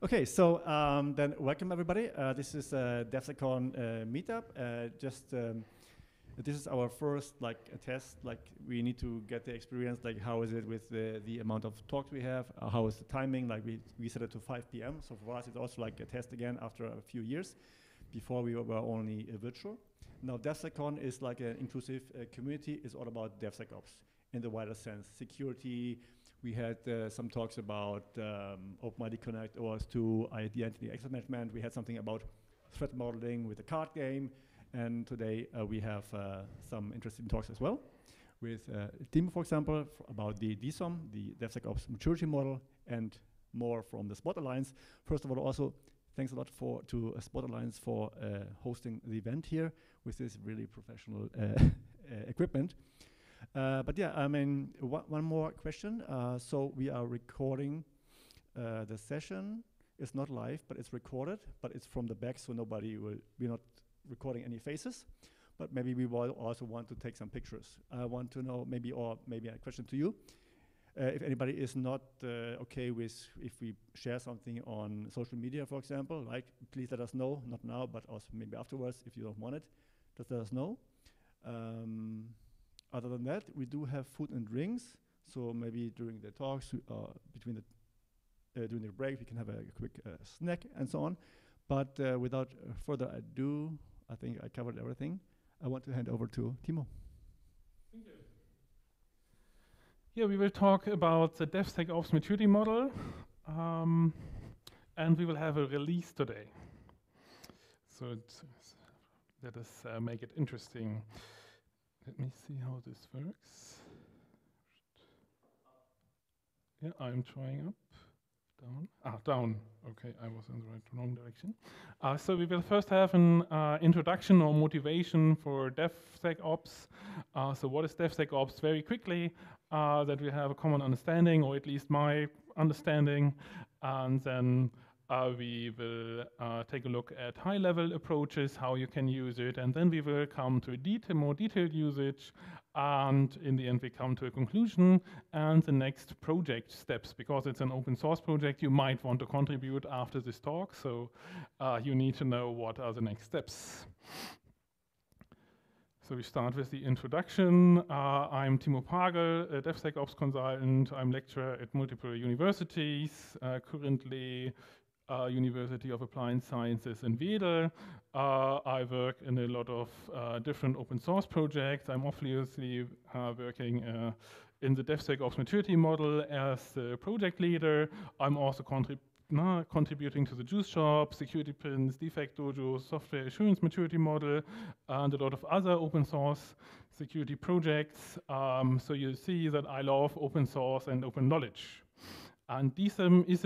Okay, so then welcome everybody. This is DevSecCon meetup. This is our first test. We need to get the experience. How is it with the amount of talks we have? How is the timing? We set it to 5 p.m. So for us, it's also like a test again after a few years. Before we were only virtual. Now DevSecCon is like an inclusive community. It's all about DevSecOps in the wider sense. Security. We had some talks about OpenID Connect, OWASP, identity access management. We had something about threat modeling with the card game. And today we have some interesting talks as well with Timo, for example, about the DSOMM, the DevSecOps maturity model, and more from the Spot Alliance. First of all, also, thanks a lot to Spot Alliance for hosting the event here with this really professional equipment. But yeah, I mean, one more question. So we are recording the session. It's not live, but it's recorded, but it's from the back, so we're not recording any faces. But maybe we will also want to take some pictures. I want to know maybe a question to you. If anybody is not okay with if we share something on social media, for example, please let us know, not now, but also maybe afterwards if you don't want it, just let us know. Other than that, we do have food and drinks. So maybe during the talks, during the break, we can have a quick snack and so on. But without further ado, I think I covered everything. I want to hand over to Timo. Thank you. Yeah, we will talk about the DevSecOps maturity model, and we will have a release today. So let us make it interesting. Let me see how this works. Yeah, I'm trying up, down. Down. Okay, I was in the wrong direction. So we will first have an introduction or motivation for DevSecOps. So what is DevSecOps? Very quickly, that we have a common understanding, or at least my understanding, and then we will take a look at high-level approaches, how you can use it, and then we will come to a more detailed usage, and in the end we come to a conclusion and the next project steps. Because it's an open source project, you might want to contribute after this talk, so you need to know what are the next steps. So we start with the introduction. I'm Timo Pagel, a DevSecOps consultant. I'm lecturer at multiple universities, currently University of Applied Sciences in Wedel. I work in a lot of different open source projects. I'm obviously working in the DevSecOps maturity model as the project leader. I'm also contributing to the Juice Shop, Security Pins, Defect Dojo, Software Assurance Maturity Model, and a lot of other open source security projects. So you see that I love open source and open knowledge. And DSOMM is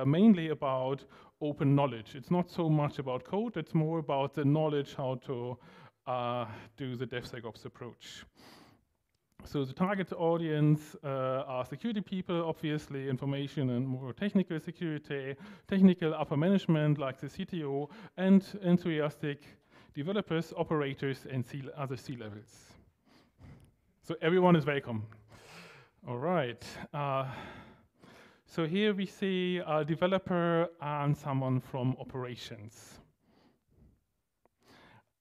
mainly about open knowledge. It's not so much about code, it's more about the knowledge how to do the DevSecOps approach. So the target audience are security people, obviously, information and more technical security, technical upper management like the CTO, and enthusiastic developers, operators, and other C-levels. So everyone is welcome. All right. So here we see a developer and someone from operations.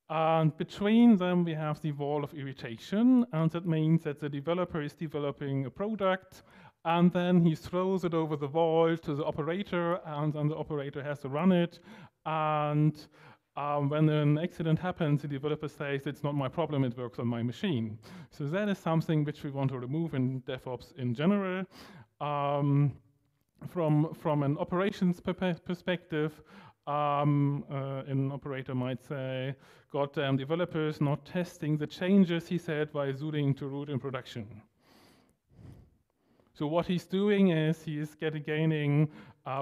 And between them, we have the wall of irritation, and that means that the developer is developing a product, and then he throws it over the wall to the operator, and then the operator has to run it. And when an accident happens, the developer says, it's not my problem, it works on my machine. So that is something which we want to remove in DevOps in general. From an operations perspective, an operator might say, goddamn developers not testing the changes, he said, while zooting to root in production. So what he's doing is he is gaining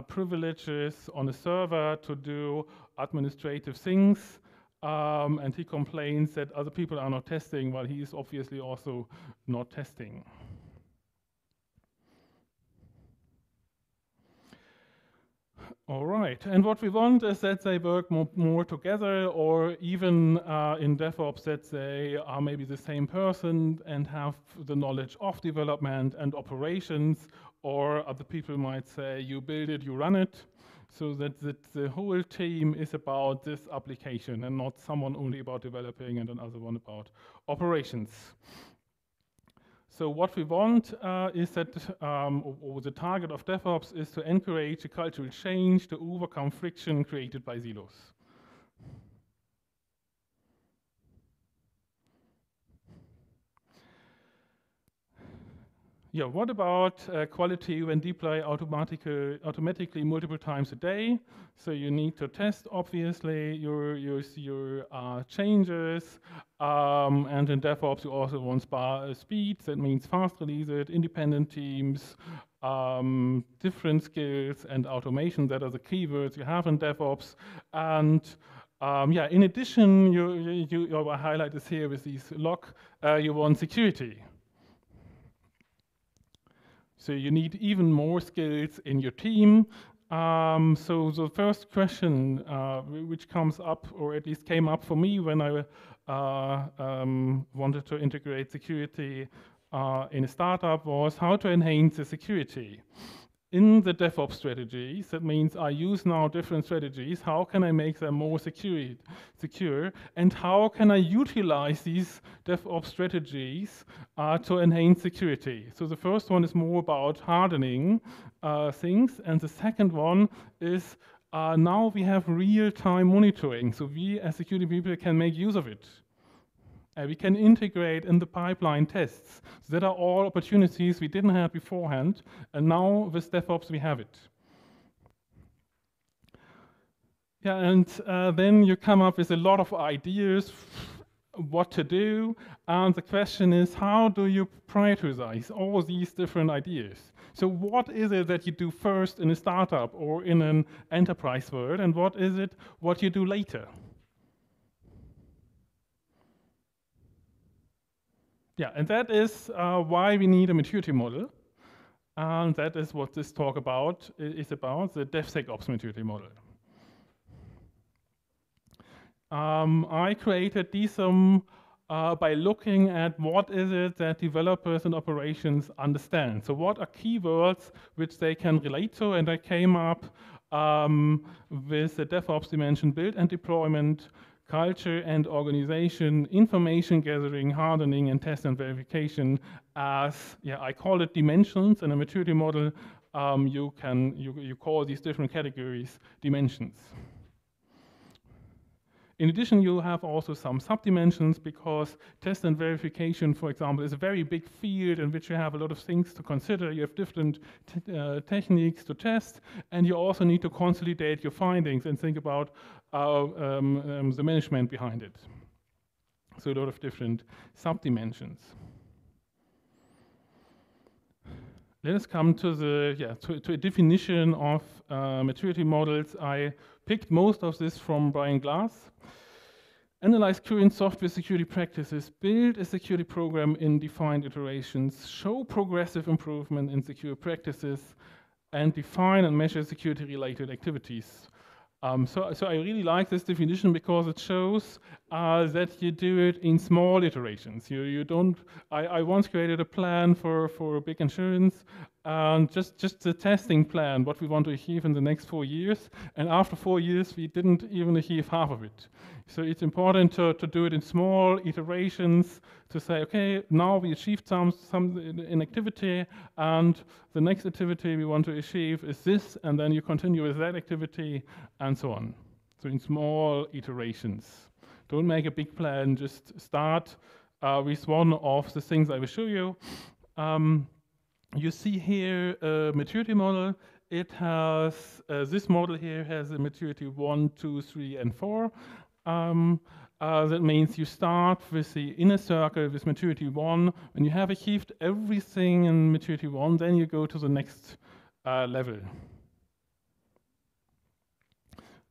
privileges on a server to do administrative things, and he complains that other people are not testing while he is obviously also not testing. All right, and what we want is that they work more together, or even in DevOps that they are maybe the same person and have the knowledge of development and operations, or other people might say you build it, you run it, so that the whole team is about this application and not someone only about developing and another one about operations. So what we want is that, or the target of DevOps is to encourage a cultural change to overcome friction created by silos. Yeah, what about quality when deploy automatically multiple times a day? So you need to test, obviously, your changes, and in DevOps you also want speed. That means fast releases, independent teams, different skills, and automation. That are the keywords you have in DevOps. And yeah, in addition, your highlight is here with these log. You want security. So you need even more skills in your team. So the first question which comes up, or at least came up for me when I wanted to integrate security in a startup, was how to enhance the security. In the DevOps strategies, that means I use now different strategies. How can I make them more secure? And how can I utilize these DevOps strategies to enhance security? So the first one is more about hardening things. And the second one is now we have real-time monitoring. So we as security people can make use of it. We can integrate in the pipeline tests. So that are all opportunities we didn't have beforehand, and now with DevOps we have it. Yeah, and then you come up with a lot of ideas what to do, and the question is, how do you prioritize all these different ideas? So what is it that you do first in a startup or in an enterprise world, and what is it what you do later? Yeah, and that is why we need a maturity model. And that is what this talk is about, the DevSecOps maturity model. I created DSOMM by looking at what is it that developers and operations understand. So what are keywords which they can relate to? And I came up with the DevOps dimension: build and deployment, culture and organization, information gathering, hardening, and test and verification as, yeah, I call it dimensions. In a maturity model, you call these different categories dimensions. In addition, you have also some subdimensions, because test and verification, for example, is a very big field in which you have a lot of things to consider. You have different techniques to test, and you also need to consolidate your findings and think about the management behind it. So a lot of different subdimensions. Let us come to to a definition of maturity models. I picked most of this from Brian Glass. Analyze current software security practices, build a security program in defined iterations, show progressive improvement in secure practices, and define and measure security-related activities. So I really like this definition because it shows that you do it in small iterations. You don't. I once created a plan for a big insurance, just the testing plan, what we want to achieve in the next 4 years, and after 4 years we didn't even achieve half of it. So it's important to do it in small iterations, to say, okay, now we achieved some in activity, and the next activity we want to achieve is this, and then you continue with that activity, and so on. So in small iterations. Don't make a big plan, just start with one of the things I will show you. You see here a maturity model. It has, this model here has a maturity 1, 2, 3, and 4. That means you start with the inner circle with maturity 1. When you have achieved everything in maturity 1, then you go to the next level.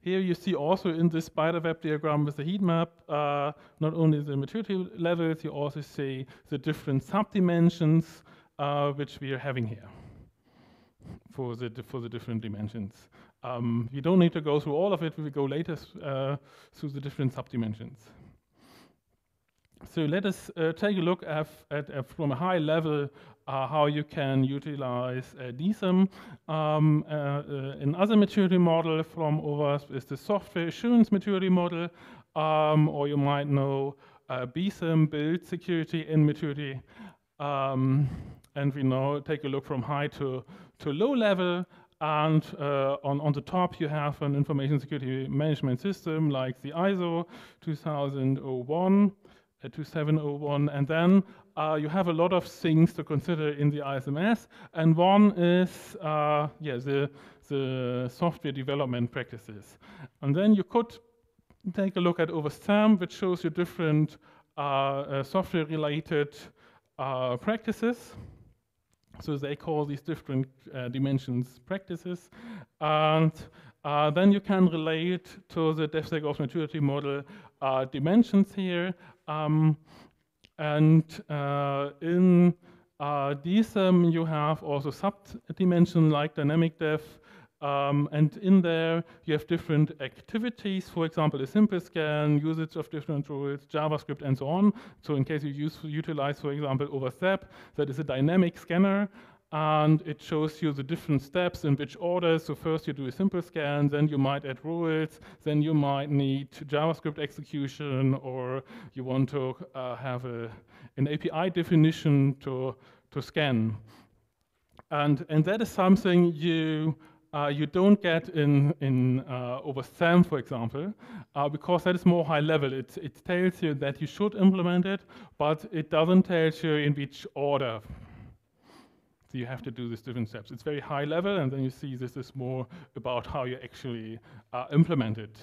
Here you see also in this spiderweb diagram with the heat map, not only the maturity levels, you also see the different subdimensions which we are having here for the different dimensions. We don't need to go through all of it. We will go later through the different subdimensions. So let us take a look at from a high level how you can utilize DSOMM. Another maturity model from OWASP is the software assurance maturity model, or you might know BSOMM, build security in maturity. And we now take a look from high to low level. And on the top, you have an information security management system like the ISO 2001. 2701, and then you have a lot of things to consider in the ISMS, and one is the software development practices. And then you could take a look at OWASP, which shows you different software-related practices. So they call these different dimensions practices, and then you can relate to the DevSecOps maturity model dimensions here. In DSOMM you have also sub-dimension like dynamic dev, and in there you have different activities, for example a simple scan, usage of different rules, JavaScript and so on. So in case you utilize, for example, OWASP, that is a dynamic scanner, and it shows you the different steps in which order. So first you do a simple scan, then you might add rules, then you might need JavaScript execution, or you want to have an API definition to scan. And that is something you don't get in OWASP, for example, because that is more high level. It tells you that you should implement it, but it doesn't tell you in which order. So you have to do these different steps. It's very high level, and then you see this is more about how you actually implement it.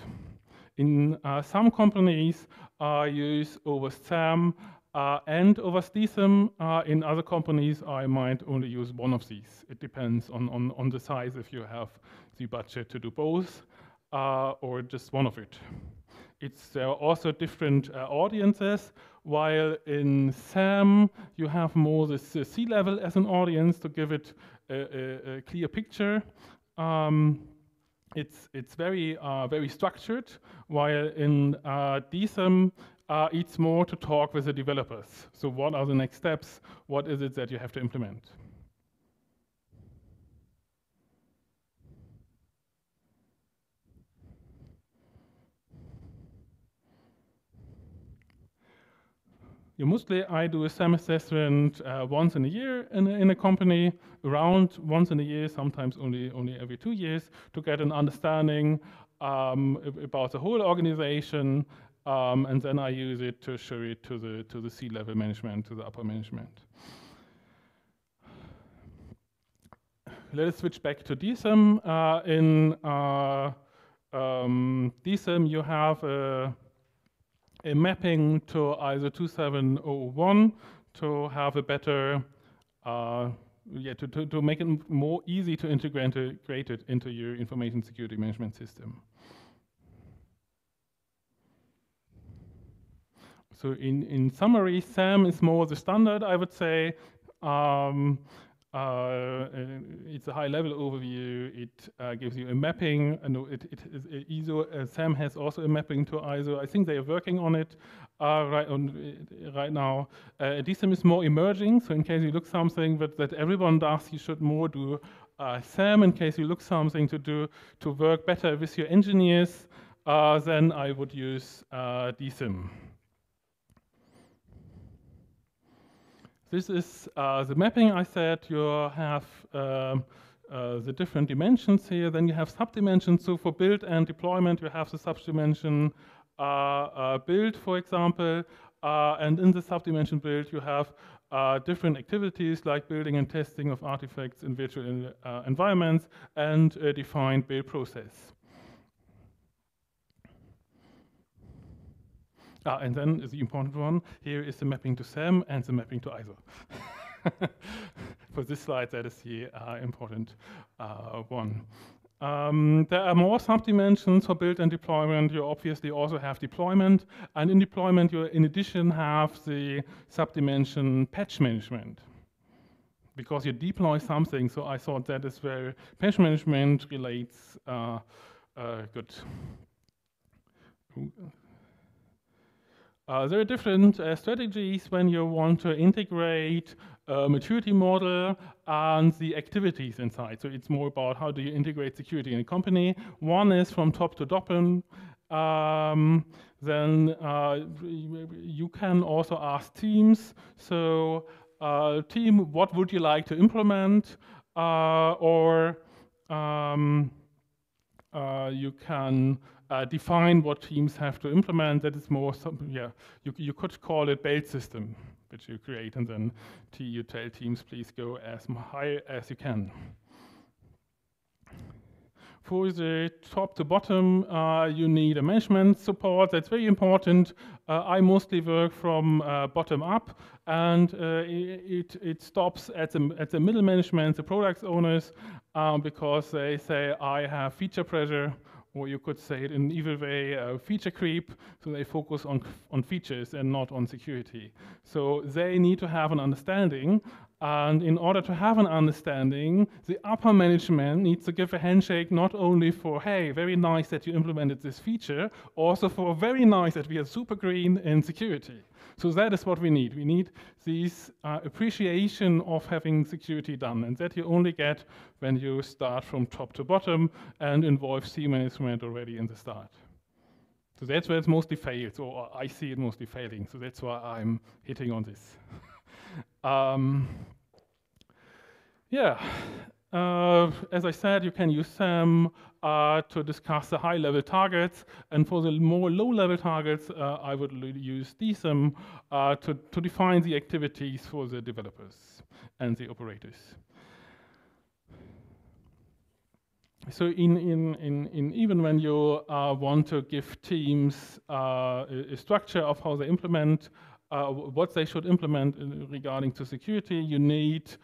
In some companies use OWASP and OWASP. In other companies, I might only use one of these. It depends on the size, if you have the budget to do both or just one of it. There are also different audiences. While in SAM, you have more the C-level as an audience to give it a clear picture. It's very structured, while in DSOMM, it's more to talk with the developers. So what are the next steps? What is it that you have to implement? Mostly I do a SAM assessment once in a year in a company, around once in a year, sometimes only every 2 years, to get an understanding about the whole organization, and then I use it to show it to the C-level management, to the upper management. Let us switch back to DSOMM. In DSOMM, you have a mapping to ISO 2701 to have a better, to make it more easy to integrate it into your information security management system. So in summary, SAM is more the standard, I would say. It's a high-level overview. It gives you a mapping. ISO SAM has also a mapping to ISO. I think they are working on it right now. DSOMM is more emerging. So in case you look something that everyone does, you should more do SAM. In case you look something to work better with your engineers, then I would use DSOMM. This is the mapping I said. You have the different dimensions here. Then you have subdimensions. So for build and deployment, you have the subdimension build, for example. And in the subdimension build, you have different activities like building and testing of artifacts in virtual environments and a defined build process. And then the important one here is the mapping to SAM and the mapping to ISO. For this slide, that is the important one. There are more subdimensions for build and deployment. You obviously also have deployment. And in deployment, you in addition have the subdimension patch management, because you deploy something. So I thought that is where patch management relates good. There are different strategies when you want to integrate a maturity model and the activities inside. So it's more about how do you integrate security in a company. One is from top to bottom. Then you can also ask teams. So team, what would you like to implement? Or you can define what teams have to implement. That is more, you could call it build system, which you create, and then you tell teams, please go as high as you can. For the top to bottom, you need a management support. That's very important. I mostly work from bottom up, and it stops at the middle management, the product owners, because they say, I have feature pressure, or you could say it in an evil way, feature creep. So they focus on features and not on security. So they need to have an understanding. And in order to have an understanding, the upper management needs to give a handshake not only for, hey, very nice that you implemented this feature, also for very nice that we are super green in security. So that is what we need. We need this appreciation of having security done. And that you only get when you start from top to bottom and involve C management already in the start. So that's where it mostly fails, or I see it mostly failing. So that's why I'm hitting on this. As I said, you can use SAM to discuss the high-level targets, and for the more low-level targets, I would use DSOMM to define the activities for the developers and the operators. So even when you want to give teams a structure of how they implement, what they should implement regarding to security, you need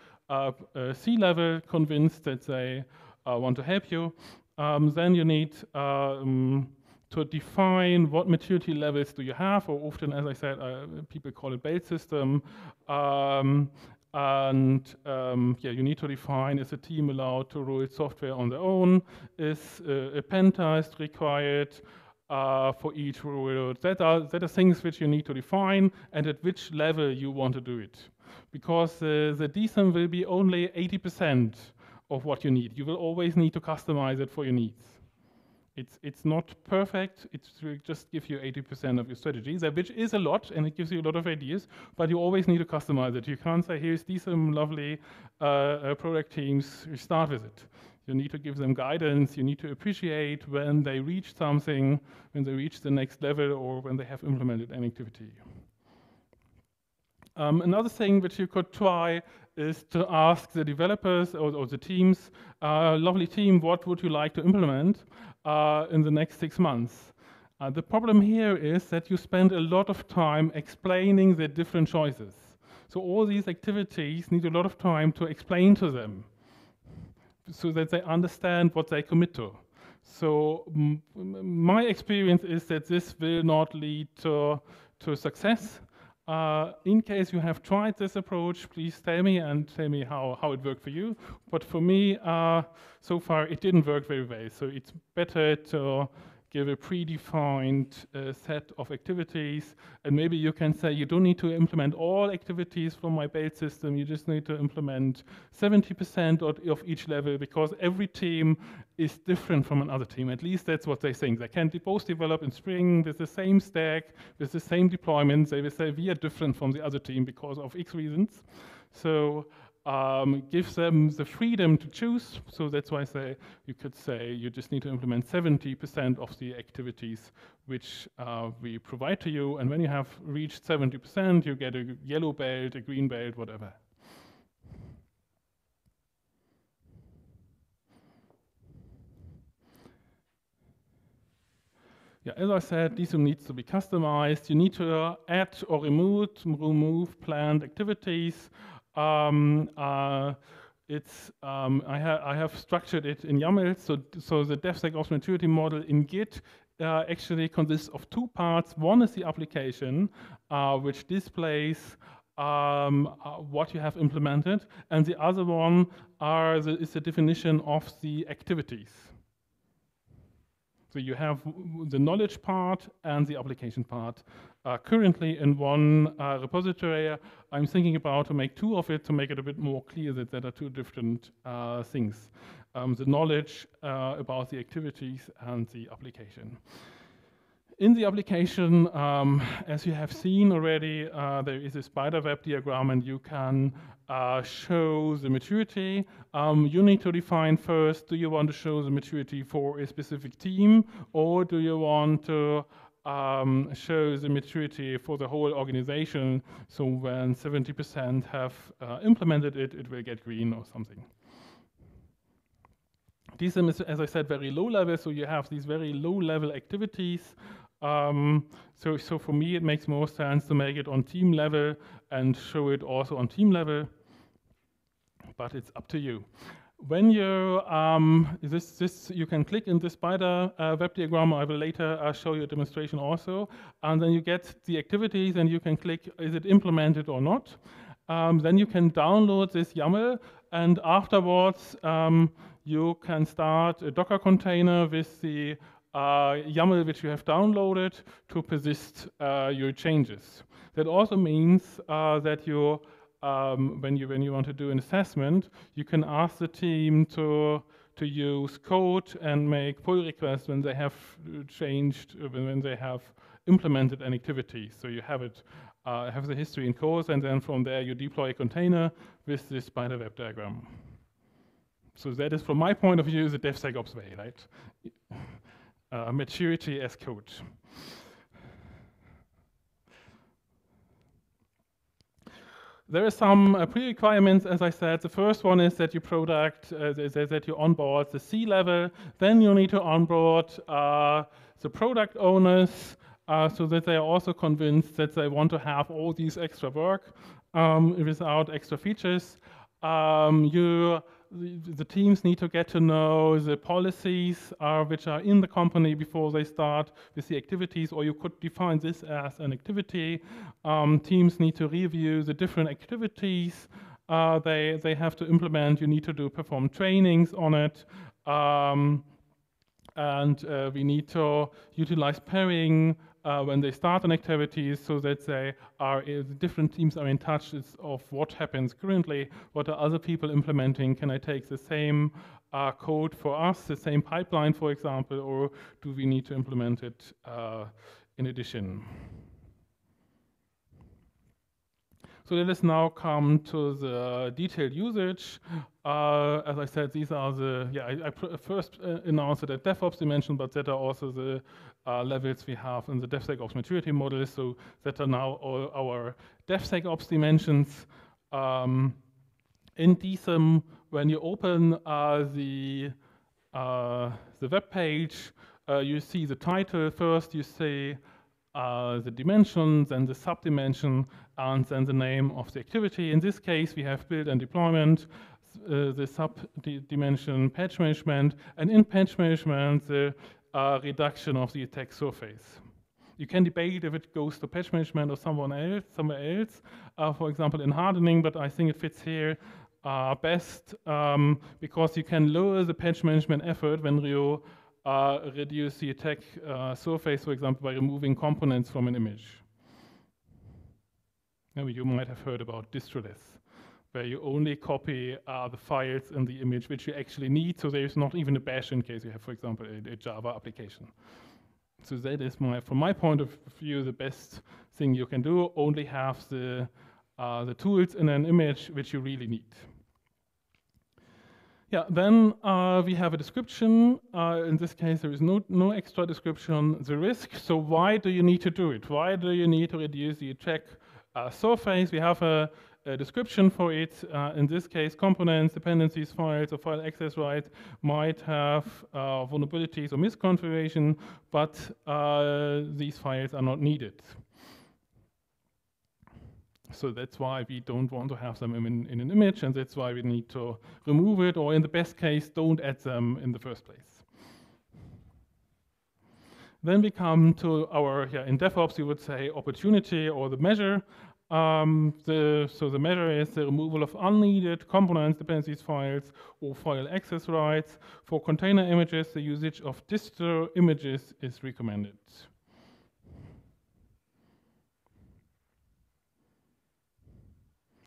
C-level convinced that they want to help you. Then you need to define what maturity levels do you have, or often, as I said, people call it build system. You need to define, is a team allowed to roll software on their own? Is a pen test required for each role? That are things which you need to define, and at which level you want to do it. Because the DSOMM will be only 80% of what you need. You will always need to customize it for your needs. It's not perfect. It will just give you 80% of your strategy, which is a lot, and it gives you a lot of ideas, but you always need to customize it. You can't say, here's DSOMM, lovely product teams, you start with it. You need to give them guidance. You need to appreciate when they reach something, when they reach the next level, or when they have implemented an activity. Another thing which you could try is to ask the developers or the teams, lovely team, what would you like to implement in the next 6 months? The problem here is that you spend a lot of time explaining the different choices. So all these activities need a lot of time to explain to them so that they understand what they commit to. So my experience is that this will not lead to success. In case you have tried this approach, please tell me how it worked for you. But for me, so far it didn't work very well. So it's better to give a predefined set of activities, and maybe you can say you don't need to implement all activities from my build system, you just need to implement 70% of each level, because every team is different from another team. At least that's what they think. They can both develop in Spring with the same stack, with the same deployments. They will say we are different from the other team because of X reasons. So gives them the freedom to choose. So that's why you could say you just need to implement 70% of the activities which we provide to you. And when you have reached 70%, you get a yellow belt, a green belt, whatever. Yeah, as I said, DSOMM needs to be customized. You need to add or remove planned activities. I have structured it in YAML, so the DevSecOps maturity model in Git actually consists of 2 parts. One is the application, which displays what you have implemented, and the other one is the definition of the activities. So you have the knowledge part and the application part currently in one repository. I'm thinking about to make two of it to make it a bit more clear that there are two different things. The knowledge about the activities and the application. In the application, as you have seen already, there is a spider web diagram and you can show the maturity. You need to define first, do you want to show the maturity for a specific team, or do you want to show the maturity for the whole organization, so when 70% have implemented it, it will get green or something. DSOMM is, as I said, very low level, so you have these very low level activities. So for me, it makes more sense to make it on team level and show it also on team level, but it's up to you. When you, you can click in the spider web diagram. I will later show you a demonstration also. And then you get the activities and you can click, is it implemented or not? Then you can download this YAML, and afterwards you can start a Docker container with the YAML which you have downloaded to persist your changes. That also means that you, when you want to do an assessment, you can ask the team to use code and make pull requests when they have changed, when they have implemented an activity. So you have it, have the history in code, and then from there you deploy a container with this spider web diagram. So that is, from my point of view, the DevSecOps way, right? Maturity as code. There are some pre-requirements, as I said. The first one is that your product, that you onboard the C-level. Then you need to onboard the product owners so that they are also convinced that they want to have all these extra work without extra features. The teams need to get to know the policies which are in the company before they start with the activities, or you could define this as an activity. Teams need to review the different activities they have to implement. You need to perform trainings on it. And we need to utilize pairing when they start an activity, so that they are, the different teams are in touch of what happens currently, what are other people implementing. Can I take the same code for us, the same pipeline, for example, or do we need to implement it in addition? So let us now come to the detailed usage. As I said, these are the, I first announced it at DevOps dimension, but that are also the levels we have in the DevSecOps maturity model. So that are now all our DevSecOps dimensions. In DSOMM, when you open the web page, you see the title first, you see the dimensions and the subdimension, and then the name of the activity. In this case, we have build and deployment, the sub-dimension patch management, and in patch management, the reduction of the attack surface. You can debate if it goes to patch management or somewhere else, for example, in hardening, but I think it fits here best because you can lower the patch management effort when you reduce the attack surface, for example, by removing components from an image. Maybe you might have heard about distroless, where you only copy the files in the image which you actually need, so there's not even a bash in case you have, for example, a Java application. So that is, from my point of view, the best thing you can do. Only have the tools in an image which you really need. Yeah, then we have a description. In this case, there is no extra description. The risk, so why do you need to do it? Why do you need to reduce the attack surface? We have a description for it. In this case, components, dependencies, files, or file access rights might have vulnerabilities or misconfiguration, but these files are not needed. So that's why we don't want to have them in an image, and that's why we need to remove it, or in the best case, don't add them in the first place. Then we come to our, in DevOps, you would say opportunity or the measure. So the measure is the removal of unneeded components, dependencies, files, or file access rights. For container images, the usage of distro images is recommended.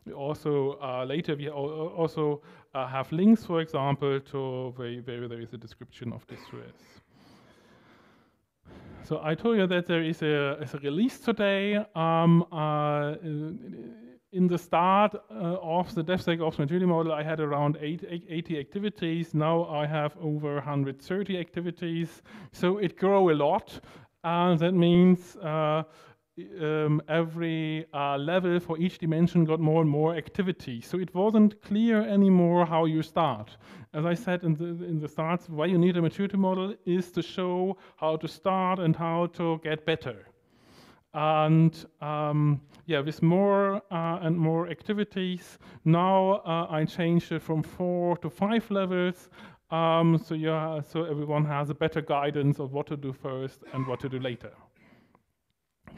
We also later we also have links, for example, to where there is a description of distros. So I told you that there is a release today. In the start of the DevSecOps maturity model, I had around 80 activities. Now I have over 130 activities. So it grew a lot. That means every level for each dimension got more and more activity. So it wasn't clear anymore how you start. As I said in the start, why you need a maturity model is to show how to start and how to get better. And yeah, with more and more activities, now I changed it from 4 to 5 levels. So everyone has a better guidance of what to do first and what to do later.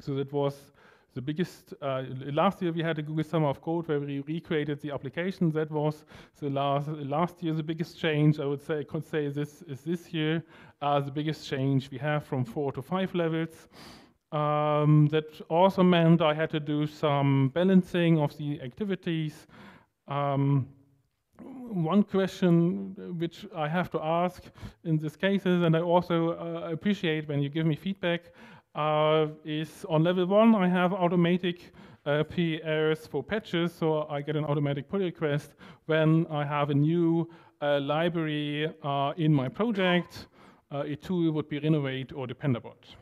So that was the biggest, last year we had a Google Summer of Code where we recreated the application. That was the last year the biggest change. I would say, I could say this is this year the biggest change we have from 4 to 5 levels. That also meant I had to do some balancing of the activities. One question which I have to ask in these cases, and I also appreciate when you give me feedback, is on level 1 I have automatic PRs for patches, so I get an automatic pull request when I have a new library in my project. A tool would be Renovate or Dependabot.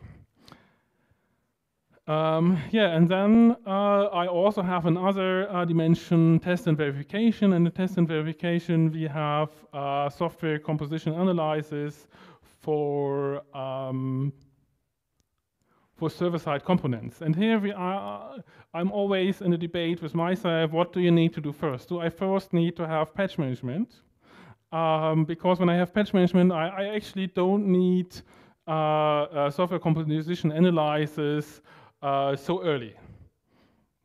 Yeah, and then I also have another dimension, test and verification. In the test and verification, we have software composition analysis for server-side components. And here I'm always in a debate with myself, what do you need to do first? Do I first need to have patch management? Because when I have patch management, I actually don't need software composition analysis so early.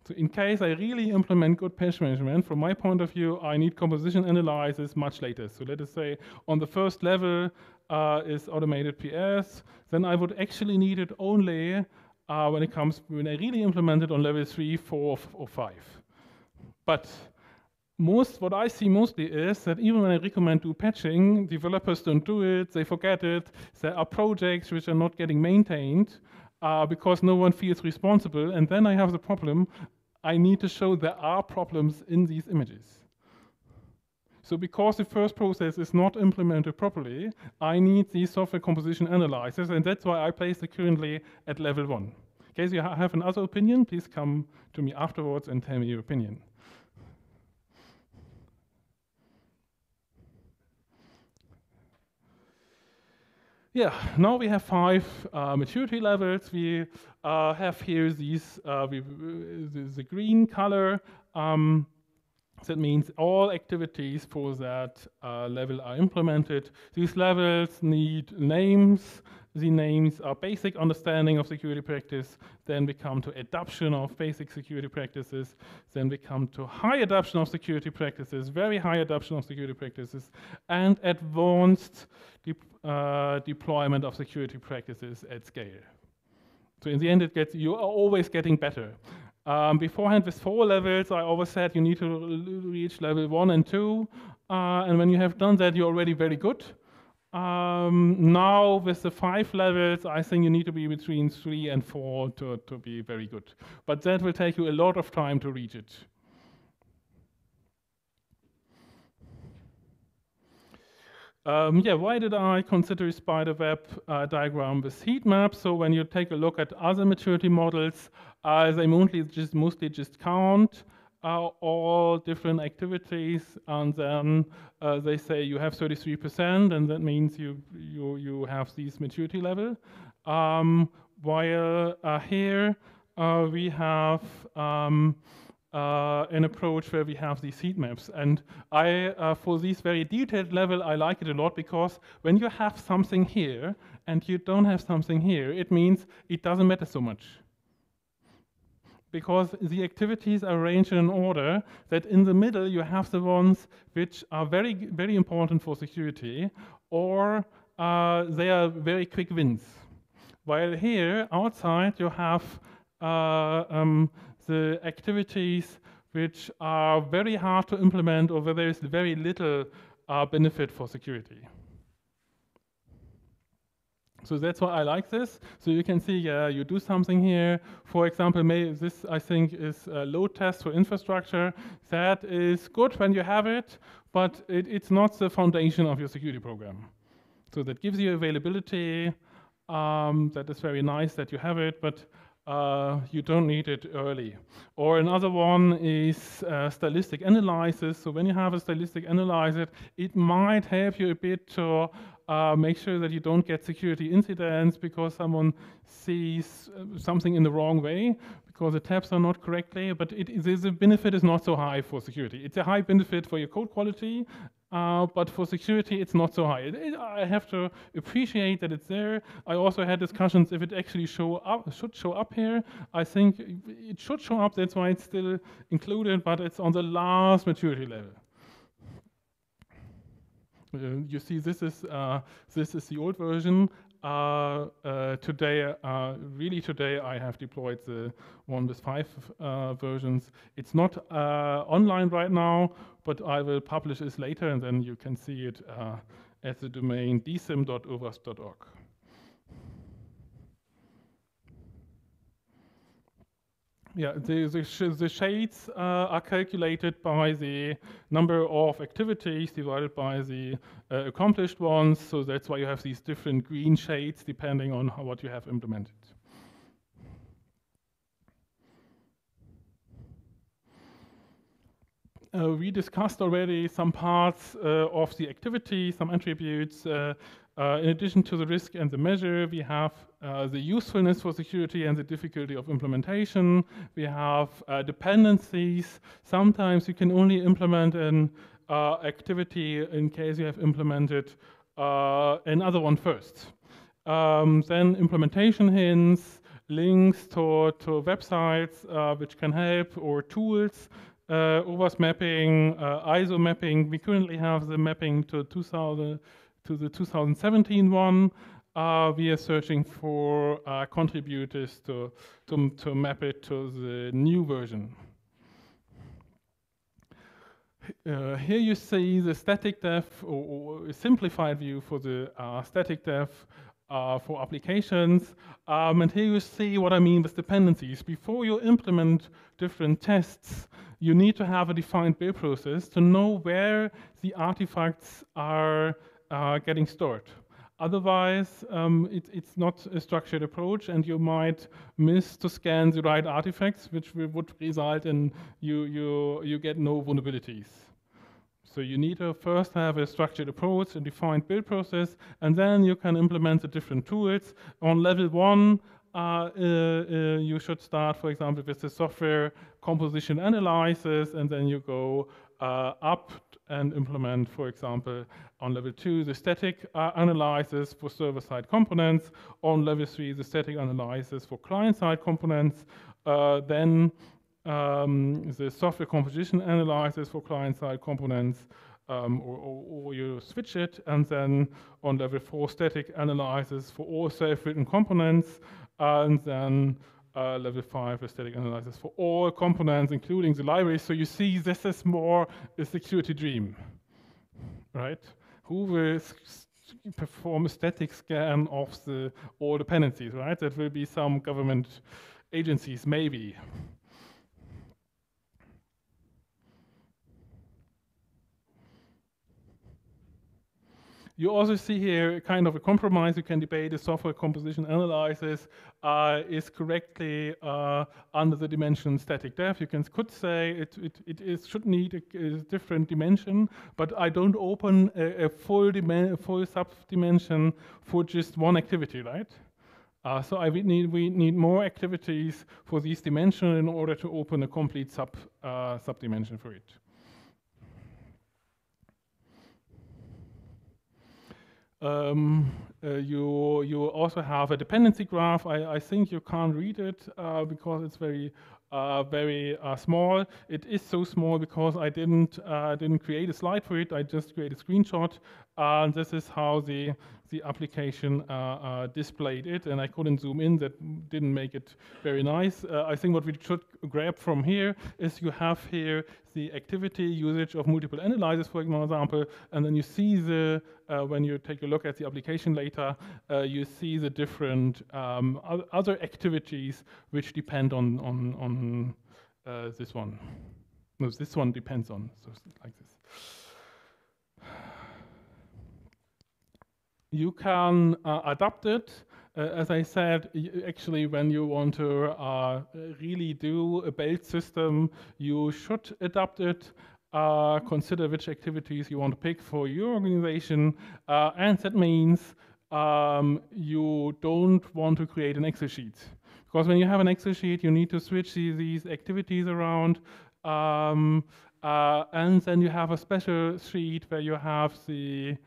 So in case I really implement good patch management, from my point of view, I need composition analysis much later. So let us say on the first level is automated PS, then I would actually need it only when I really implement it on level 3, 4, or 5. But what I see mostly is that even when I recommend do patching, developers don't do it, they forget it. There are projects which are not getting maintained because no one feels responsible, and then I have the problem, I need to show there are problems in these images. So because the first process is not implemented properly, I need these software composition analysis, and that's why I place it currently at level 1. In case you have another opinion, please come to me afterwards and tell me your opinion. Yeah, now we have 5 maturity levels. We have here these, the green color. That means all activities for that level are implemented. These levels need names. The names are basic understanding of security practice. Then we come to adoption of basic security practices. Then we come to high adoption of security practices, very high adoption of security practices, and advanced deployment of security practices at scale. So in the end, you are always getting better. Beforehand, with 4 levels, I always said you need to reach level 1 and 2. And when you have done that, you're already very good. Now, with the 5 levels, I think you need to be between 3 and 4 to be very good. But that will take you a lot of time to reach it. Yeah, why did I consider spiderweb diagram with heat maps? So when you take a look at other maturity models, they mostly just count all different activities, and then they say you have 33%, and that means you have this maturity level. While here we have an approach where we have these heat maps. And for this very detailed level, I like it a lot, because when you have something here and you don't have something here, it means it doesn't matter so much. because the activities are arranged in an order that in the middle you have the ones which are very, very important for security, or they are very quick wins. While here, outside, you have the activities which are very hard to implement, or where there is very little benefit for security. So that's why I like this. So you can see, yeah, you do something here. For example, this I think is a load test for infrastructure. That is good when you have it, but it's not the foundation of your security program. So that gives you availability. That is very nice that you have it, but you don't need it early. Or another one is stylistic analysis. So when you have a stylistic analysis, it might help you a bit to make sure that you don't get security incidents because someone sees something in the wrong way, because the tabs are not correctly, but the benefit is not so high for security. It's a high benefit for your code quality, but for security, it's not so high. I have to appreciate that it's there. I also had discussions if it actually should show up here. I think it should show up, that's why it's still included, but it's on the last maturity level. You see, this is the old version. Today, I have deployed the one with 5 versions. It's not online right now, but I will publish this later, and then you can see it at the domain dsym.owasp.org. Yeah, the shades are calculated by the number of activities divided by the accomplished ones. So that's why you have these different green shades depending on what you have implemented. We discussed already some parts of the activity, some attributes. In addition to the risk and the measure, we have the usefulness for security and the difficulty of implementation. We have dependencies. Sometimes you can only implement an activity in case you have implemented another one first. Then implementation hints, links to websites which can help, or tools. OWASP mapping, ISO mapping. We currently have the mapping to the 2017 one. We are searching for contributors to map it to the new version. Here you see the static dev, or a simplified view for the static dev for applications. And here you see what I mean with dependencies. Before you implement different tests, you need to have a defined build process to know where the artifacts are getting stored. Otherwise, it's not a structured approach, and you might miss to scan the right artifacts, which would result in you get no vulnerabilities. So you need to first have a structured approach, a defined build process, and then you can implement the different tools. On level 1, you should start, for example, with the software composition analysis, and then you go up and implement, for example, on level 2, the static analysis for server-side components. On level 3, the static analysis for client-side components. Then the software composition analysis for client-side components, or you switch it, and then on level 4, static analysis for all self-written components, and then level 5, a static analysis for all components, including the libraries. So you see, this is more a security dream, right? Who will perform a static scan of all dependencies, right? That will be some government agencies, maybe. You also see here kind of a compromise. You can debate the software composition analysis is correctly under the dimension static dev. You could say it should need a different dimension, but I don't open a full sub-dimension for just one activity, right? So we need more activities for these dimensions in order to open a complete sub-dimension for it. You also have a dependency graph. I think you can't read it because it's very very small. It is so small because I didn't create a slide for it. I just created a screenshot, and this is how the application displayed it. And I couldn't zoom in. That didn't make it very nice. I think what we should grab from here is you have here the activity usage of multiple analyzers, for example, and then you see the when you take a look at the application later, you see the different other activities which depend on this one. No, this one depends on, so like this. You can adapt it. As I said, actually, when you want to really do a build system, you should adapt it. Consider which activities you want to pick for your organization, and that means you don't want to create an Excel sheet. Because when you have an Excel sheet, you need to switch these activities around, and then you have a special sheet where you have the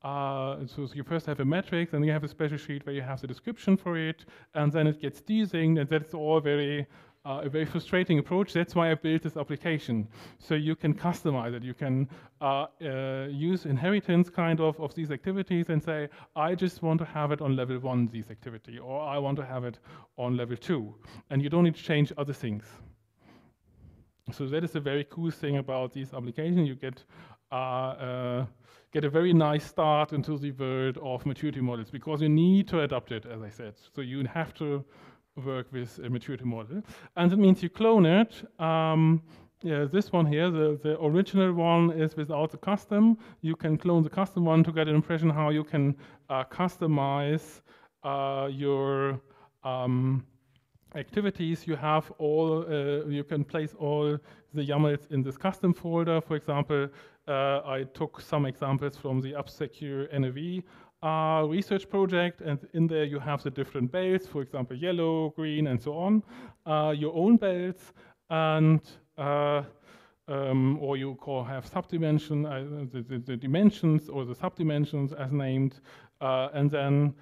so you first have a matrix, and you have a special sheet where you have the description for it, and then it gets desynced, and that's all very a very frustrating approach. That's why I built this application. So you can customize it. You can use inheritance kind of these activities and say, I just want to have it on level 1, this activity, or I want to have it on level 2. And you don't need to change other things. So that is a very cool thing about this application. You get a very nice start into the world of maturity models, because you need to adapt it, as I said. So you have to work with a maturity model. And that means you clone it. Yeah, this one here, the original one is without the custom. You can clone the custom one to get an impression how you can customize your activities. You have all, you can place all the YAMLs in this custom folder. For example, I took some examples from the UpSecure NAV research project, and in there you have the different belts, for example, yellow, green, and so on, your own belts, and or you have subdimension, the dimensions or the subdimensions as named, and then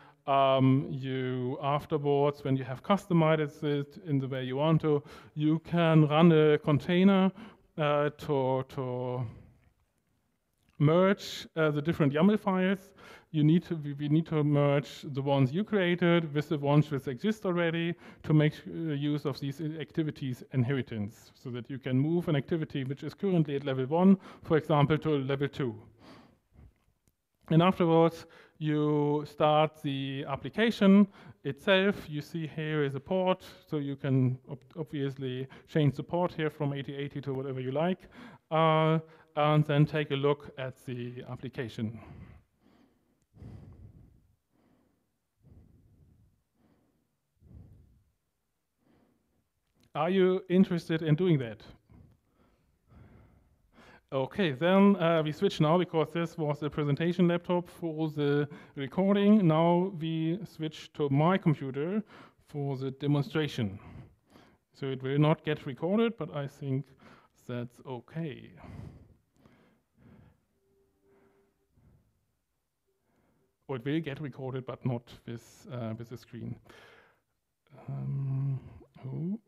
you afterwards, when you have customized it in the way you want to, you can run a container to merge the different YAML files. We need to merge the ones you created with the ones which exist already to make use of these activities inheritance, so that you can move an activity which is currently at level 1, for example, to level 2. And afterwards, you start the application itself. You see here is a port, so you can obviously change the port here from 8080 to whatever you like, and then take a look at the application. Are you interested in doing that? Okay, then we switch now, because this was the presentation laptop for the recording. Now we switch to my computer for the demonstration. So it will not get recorded, but I think that's okay. Or it will get recorded, but not with the screen. Oh.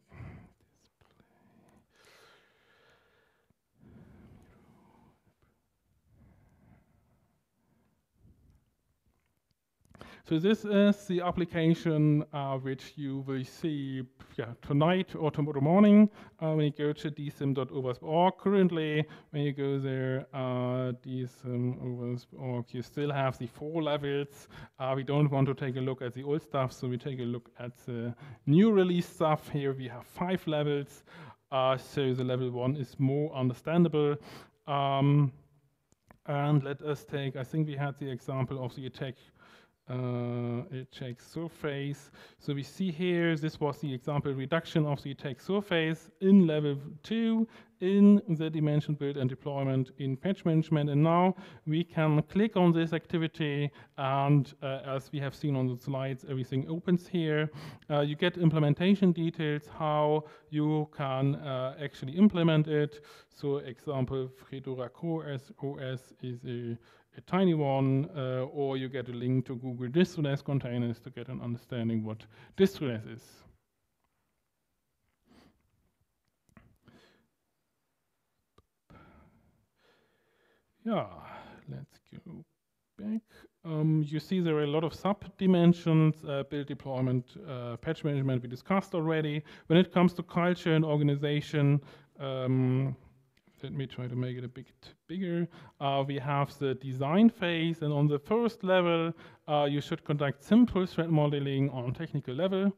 So this is the application which you will see tonight or tomorrow morning when you go to DSOMM.OWASP.org. Currently, when you go there, DSOMM.OWASP.org, you still have the 4 levels. We don't want to take a look at the old stuff, so we take a look at the new release stuff. Here we have 5 levels, so the level 1 is more understandable. And let us take, I think we had the example of the attack surface. So we see here, this was the example reduction of the attack surface in level 2 in the dimension build and deployment in patch management. And now we can click on this activity, and as we have seen on the slides, everything opens here. You get implementation details, how you can actually implement it. So example, Fedora Core OS is a tiny one, or you get a link to Google distroness containers to get an understanding what distroness is. Yeah, let's go back. You see there are a lot of sub-dimensions, build deployment, patch management we discussed already. When it comes to culture and organization, let me try to make it a bit bigger. We have the design phase, and on the first level, you should conduct simple threat modeling on technical level.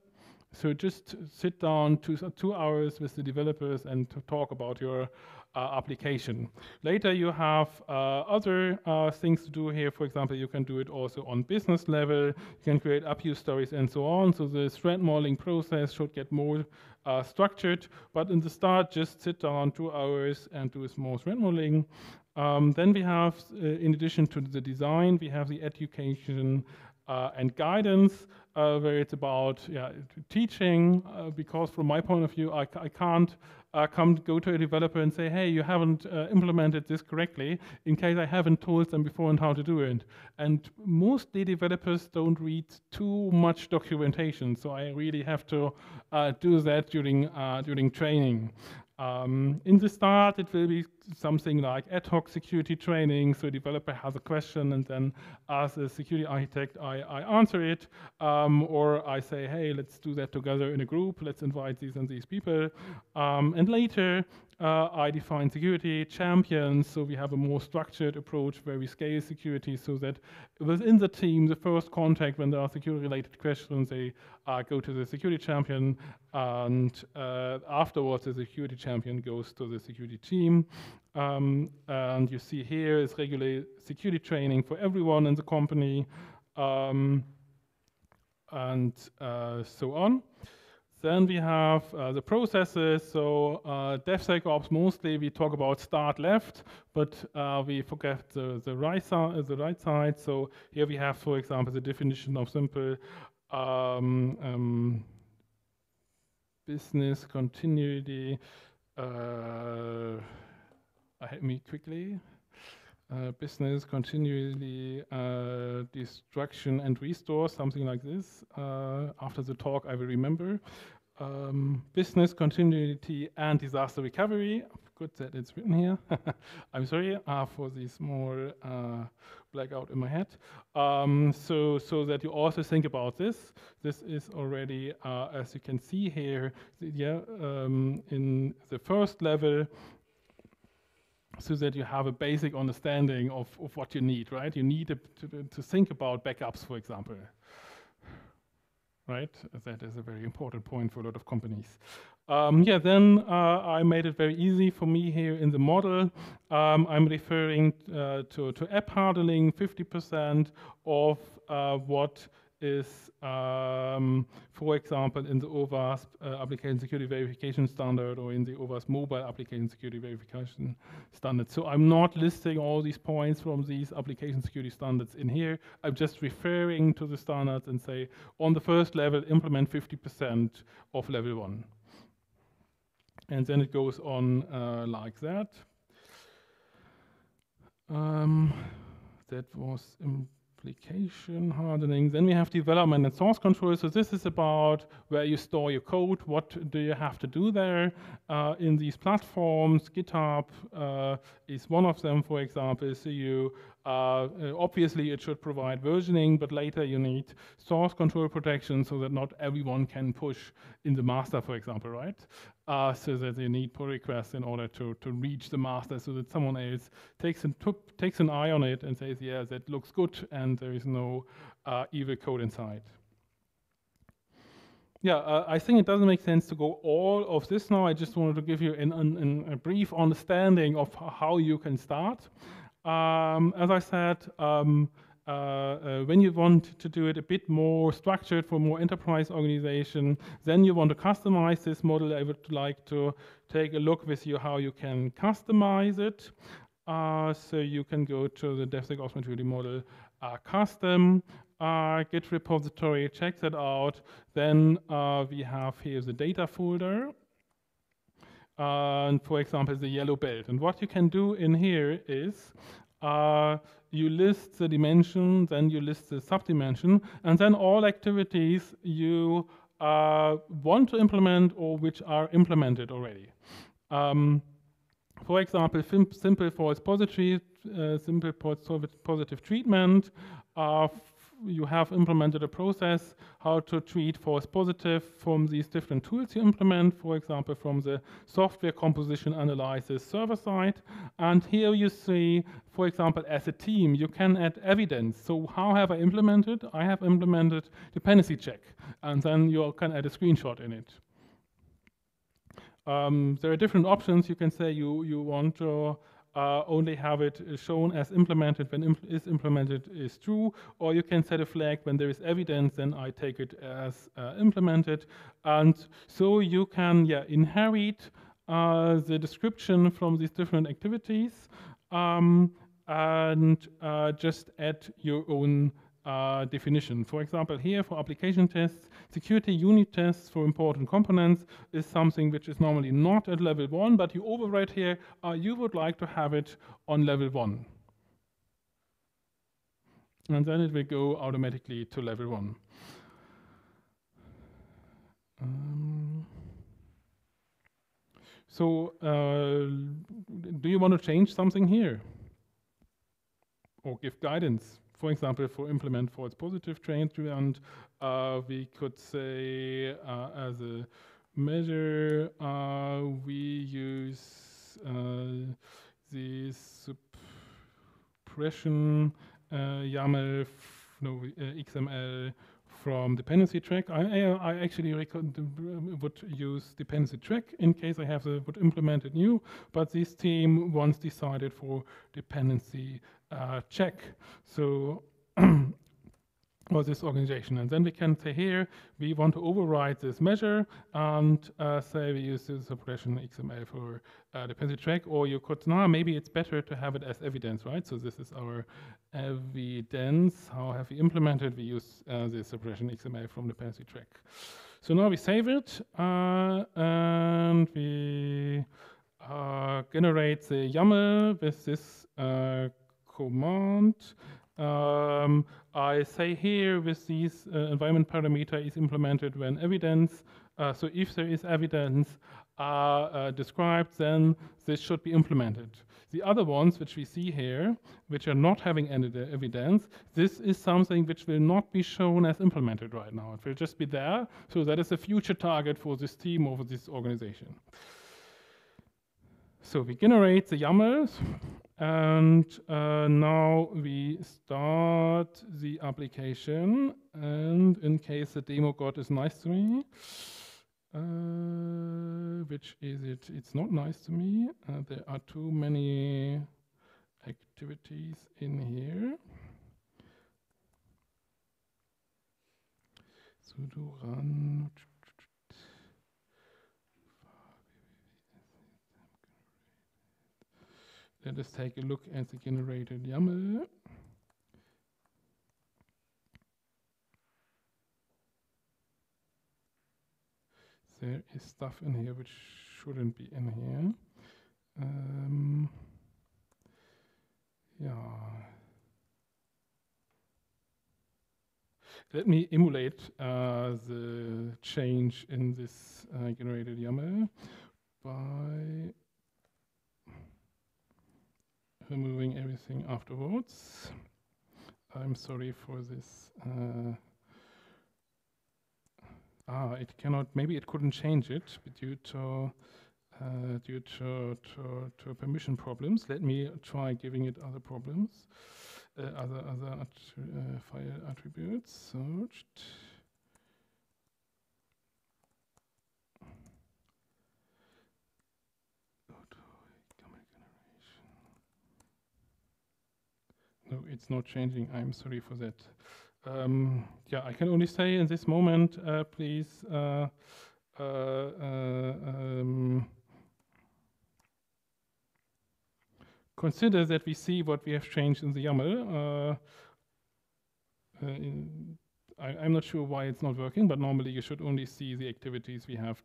So just sit down 2 hours with the developers and to talk about your application. Later you have other things to do here. For example, you can do it also on business level. You can create abuse stories and so on. So the threat modeling process should get more structured. But in the start, just sit down 2 hours and do a small threat modeling. Then we have, in addition to the design, we have the education and guidance, where it's about teaching, because from my point of view, I can't go to a developer and say, hey, you haven't implemented this correctly, in case I haven't told them beforehand how to do it. And mostly developers don't read too much documentation, so I really have to do that during training. In the start, it will be something like ad hoc security training. So a developer has a question, and then as a security architect, I answer it. Or I say, hey, let's do that together in a group. Let's invite these and these people. And later, I define security champions. So we have a more structured approach where we scale security so that within the team, the first contact when there are security-related questions, they go to the security champion, and afterwards the security champion goes to the security team. And you see here is regular security training for everyone in the company, and so on. Then we have the processes. So DevSecOps, mostly we talk about start left, but we forget the right side. So here we have, for example, the definition of simple business continuity. Help me quickly. Business continually destruction and restore, something like this. After the talk, I will remember. Business continuity and disaster recovery. Good that it's written here. I'm sorry for the small blackout in my head. So that you also think about this. This is already, as you can see here, in the first level, so that you have a basic understanding of what you need, right? You need to think about backups, for example, right? That is a very important point for a lot of companies. Then I made it very easy for me here in the model. I'm referring to app hardening. 50% of what is, for example, in the OWASP application security verification standard, or in the OWASP mobile application security verification standard. So I'm not listing all these points from these application security standards in here. I'm just referring to the standards and say, on the first level, implement 50% of level 1. And then it goes on like that. That was application hardening. Then we have development and source control. So this is about where you store your code. What do you have to do there in these platforms? GitHub is one of them, for example. So you obviously it should provide versioning, but later you need source control protection so that not everyone can push in the master, for example, right? So that you need pull requests in order to reach the master, so that someone else takes an eye on it and says, yeah, that looks good, and there is no evil code inside. Yeah, I think it doesn't make sense to go all of this now. I just wanted to give you a brief understanding of how you can start. As I said, when you want to do it a bit more structured for more enterprise organization, then you want to customize this model. I would like to take a look with you how you can customize it. So you can go to the DevSecOps maturity model custom, Git repository, check that out. Then we have here the data folder. And for example, the yellow belt. And what you can do in here is you list the dimension, then you list the subdimension, and then all activities you want to implement or which are implemented already. For example, simple false positive simple positive treatment. You have implemented a process how to treat false positive from these different tools you implement, for example, from the software composition analysis server side. And here you see, for example, as a team, you can add evidence. So how have I implemented? I have implemented dependency check, and then you can add a screenshot in it. There are different options. You can say you want to only have it shown as implemented when is implemented is true, or you can set a flag when there is evidence, then I take it as implemented. And so you can inherit the description from these different activities and just add your own definition. For example, here for application tests, security unit tests for important components is something which is normally not at level 1, but you override here, you would like to have it on level 1. And then it will go automatically to level 1. So, do you want to change something here? Or give guidance? For example, for implement false positive treatment, we could say as a measure, we use the suppression YAML, XML from dependency track. I actually would use dependency track in case I would implement it new, but this team once decided for dependency check. So or this organization, and then we can say here we want to override this measure and say we use the suppression XML for dependency track, or you could maybe it's better to have it as evidence, right? So this is our evidence. How have we implemented? We use the suppression XML from dependency track. So now we save it and we generate the YAML with this command. I say here with these environment parameter is implemented when evidence. So if there is evidence described, then this should be implemented. The other ones which we see here, which are not having any evidence, this is something which will not be shown as implemented right now. It will just be there. So that is a future target for this team or for this organization. So we generate the YAMLs, and now we start the application. And in case the demo god is nice to me, which is it? It's not nice to me. There are too many activities in here. Sudo run. Let us take a look at the generated YAML. There is stuff in here which shouldn't be in here. Let me emulate the change in this generated YAML by removing everything afterwards. I'm sorry for this. It cannot. Maybe it couldn't change it due to permission problems. Let me try giving it other problems, other file attributes. Searched. No, it's not changing. I'm sorry for that. Yeah, I can only say in this moment, please consider that we see what we have changed in the YAML. I'm not sure why it's not working, but normally you should only see the activities we have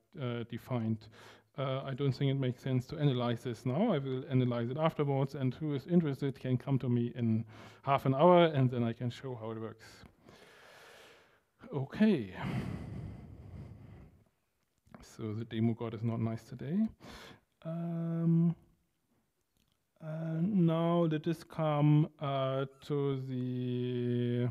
defined. I don't think it makes sense to analyze this now. I will analyze it afterwards, and who is interested can come to me in half an hour, and then I can show how it works. Okay. So the demo god is not nice today. Now let us come to the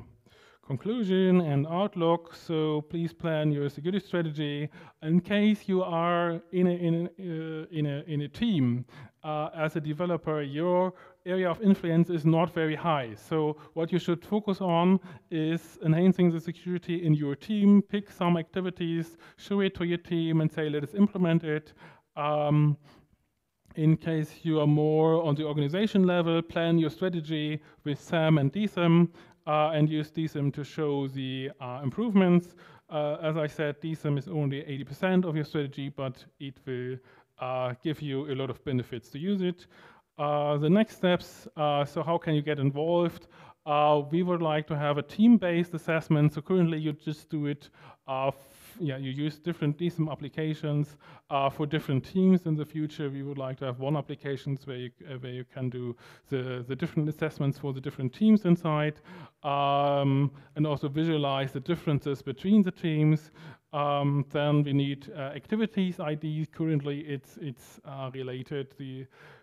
conclusion and outlook. So please plan your security strategy in case you are in a team. As a developer, your area of influence is not very high. So what you should focus on is enhancing the security in your team. Pick some activities, show it to your team, and say, let us implement it. In case you are more on the organization level, plan your strategy with SAMM and DSOMM, and use DSOMM to show the improvements. As I said, DSOMM is only 80% of your strategy, but it will give you a lot of benefits to use it. The next steps, so how can you get involved? We would like to have a team-based assessment. So currently you just do it, you use different DSOMM applications for different teams. In the future, we would like to have one application where you can do the different assessments for the different teams inside, and also visualize the differences between the teams. Then we need activities IDs. Currently, it's related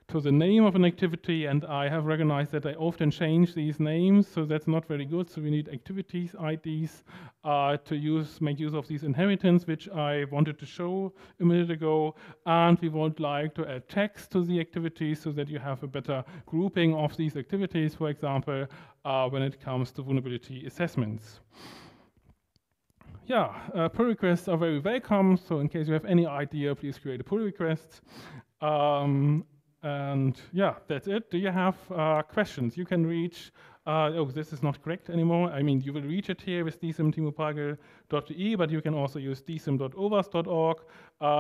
to the name of an activity, and I have recognized that I often change these names, so that's not very good. So we need activities IDs to make use of these inheritance, which I wanted to show a minute ago. And we would like to add text to the activities so that you have a better grouping of these activities, for example, when it comes to vulnerability assessments. Yeah, pull requests are very welcome. So in case you have any idea, please create a pull request. And yeah, that's it. Do you have questions? You can reach, oh, this is not correct anymore. I mean, you will reach it here with dsomtimopagel.de, but you can also use dsommm.owasp.org.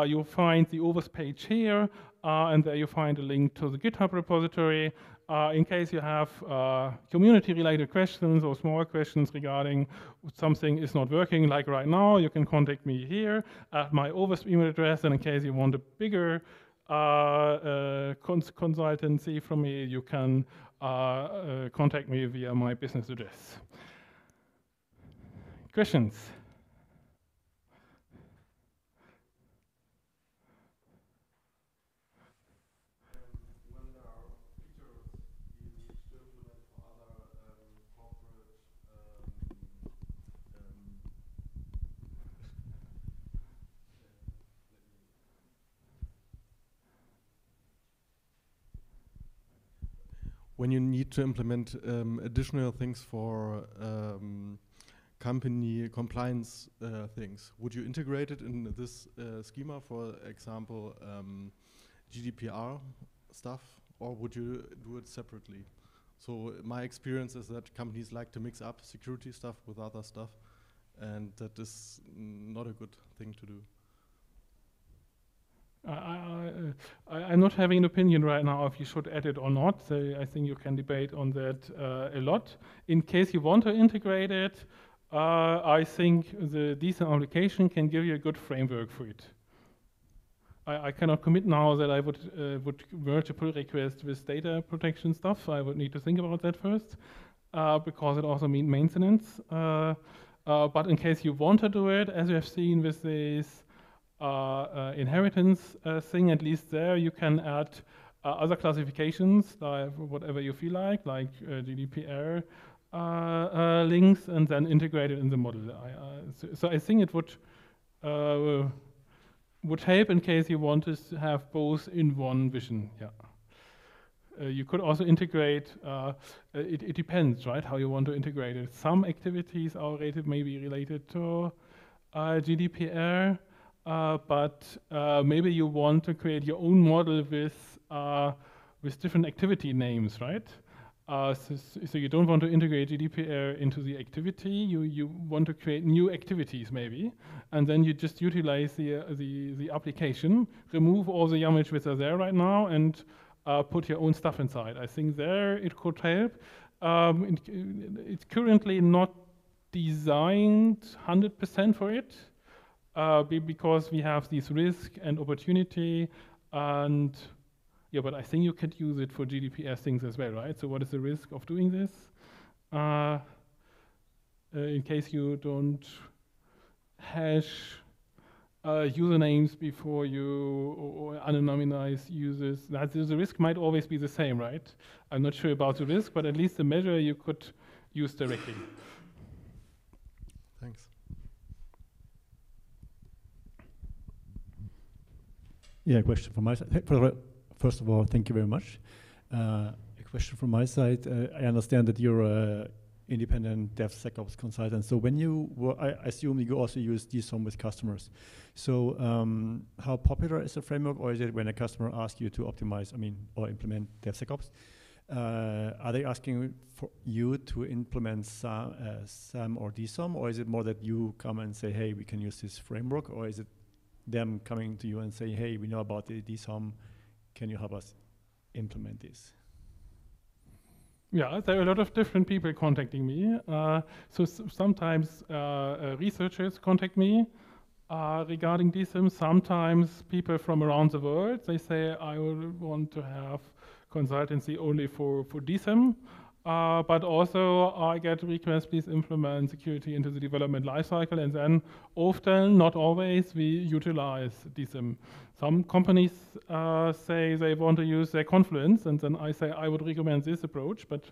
You'll find the OWASP page here, and there you find a link to the GitHub repository. In case you have community-related questions or small questions regarding something is not working, like right now, you can contact me here at my OWASP email address. And in case you want a bigger consultancy from me, you can contact me via my business address. Questions? When you need to implement additional things for company compliance things, would you integrate it in this schema, for example, GDPR stuff, or would you do it separately? So my experience is that companies like to mix up security stuff with other stuff, and that is not a good thing to do. I'm not having an opinion right now if you should add it or not. So I think you can debate on that a lot. In case you want to integrate it, I think the DSOMM application can give you a good framework for it. I cannot commit now that I would merge a pull request with data protection stuff. I would need to think about that first, because it also means maintenance. But in case you want to do it, as you have seen with this inheritance thing, at least there you can add other classifications, like whatever you feel like GDPR links, and then integrate it in the model. So I think it would help in case you want to have both in one vision. Yeah. You could also integrate, it depends, right, how you want to integrate it. Some activities are maybe related to GDPR, but maybe you want to create your own model with different activity names, right? So you don't want to integrate GDPR into the activity. You want to create new activities maybe, and then you just utilize the application, remove all the YAML which are there right now, and put your own stuff inside. I think there it could help. It's currently not designed 100% for it. Because we have this risk and opportunity, and yeah, but I think you could use it for GDPR things as well, right? So what is the risk of doing this? In case you don't hash usernames before you or anonymize users. The risk might always be the same, right? I'm not sure about the risk, but at least the measure you could use directly. Thanks. Yeah, question from my side. First of all, thank you very much. A question from my side. I understand that you're an independent DevSecOps consultant. So when you I assume you also use DSOMM with customers. So how popular is the framework, or is it when a customer asks you to optimize, or implement DevSecOps? Are they asking for you to implement SAM or DSOMM, or is it more that you come and say, hey, we can use this framework, or is it them coming to you and saying, hey, we know about the DSOMM, can you help us implement this? Yeah, there are a lot of different people contacting me. So sometimes researchers contact me regarding DSOMM. Sometimes people from around the world, they say, I want to have consultancy only for DSOMM. But also I get requests, please implement security into the development lifecycle, and then often, not always, we utilize DSOMM. Some companies say they want to use their Confluence, and then I say I would recommend this approach, but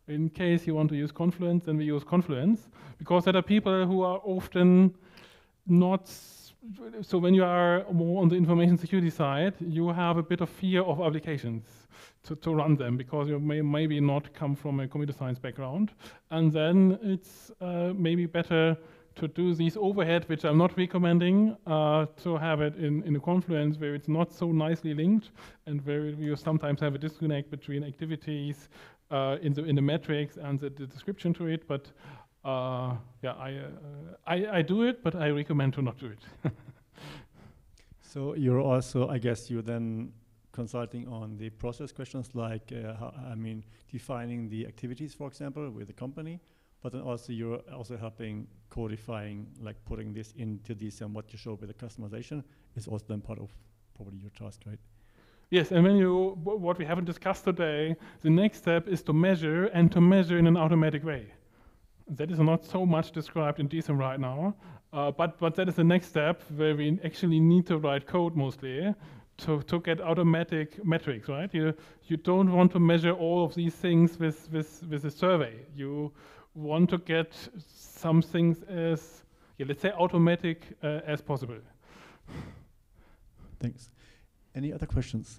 in case you want to use Confluence, then we use Confluence, because there are people who are often not. So when you are more on the information security side, you have a bit of fear of applications to run them, because you may maybe not come from a computer science background. And then it's maybe better to do these overhead, which I'm not recommending, to have it in a Confluence where it's not so nicely linked, and where you sometimes have a disconnect between activities in the metrics and the description to it. But yeah, I do it, but I recommend to not do it. So you're also, I guess, you're then consulting on the process questions, like defining the activities, for example, with the company, but then also you're also helping codifying, like putting this into this, and what you show with the customization is also then part of probably your task, right? Yes, and what we haven't discussed today, the next step is to measure, and to measure in an automatic way. That is not so much described in DSOMM right now, but that is the next step, where we actually need to write code mostly to get automatic metrics, right? You don't want to measure all of these things with a survey. You want to get some things as, let's say, automatic as possible. Thanks. Any other questions?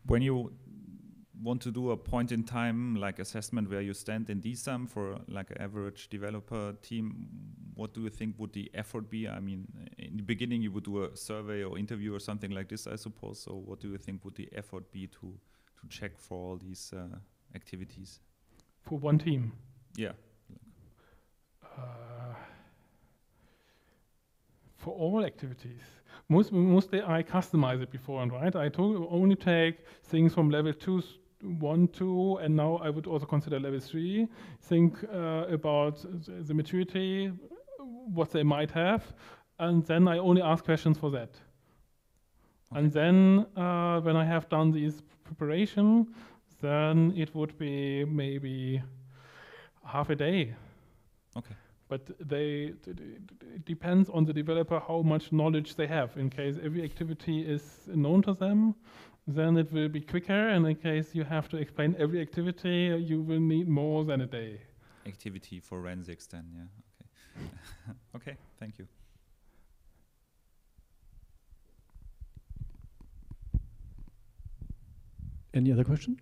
When you want to do a point-in-time like assessment where you stand in DSOMM for like an average developer team, what do you think would the effort be? I mean, in the beginning you would do a survey or interview or something like this, I suppose. So what do you think would the effort be to check for all these activities? For one team? Yeah. For all activities. Mostly I customize it beforehand, right? I only take things from level 1, 2, and now I would also consider level 3. Think about the maturity, what they might have, and then I only ask questions for that. Okay. And then when I have done this preparation, then it would be maybe half a day. Okay. But it depends on the developer how much knowledge they have. In case every activity is known to them, then it will be quicker. And in case you have to explain every activity, you will need more than a day. Activity forensics then, yeah. Okay. Okay, thank you. Any other question?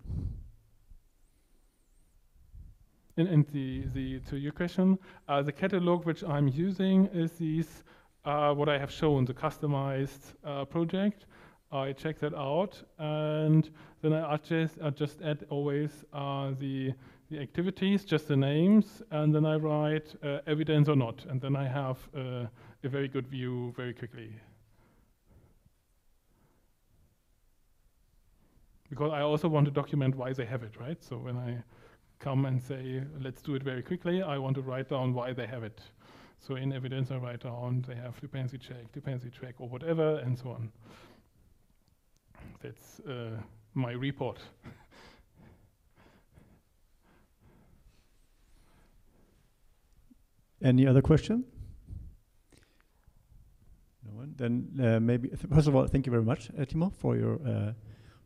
And to your question, the catalog which I'm using is what I have shown, the customized project. I check that out, and then I just add always the activities, just the names, and then I write evidence or not, and then I have a very good view very quickly. Because I also want to document why they have it, right? So when I come and say, let's do it very quickly, I want to write down why they have it. So in evidence, I write down they have dependency check, or whatever, and so on. That's my report. Any other question? No one. Then maybe first of all, thank you very much, Timo, for your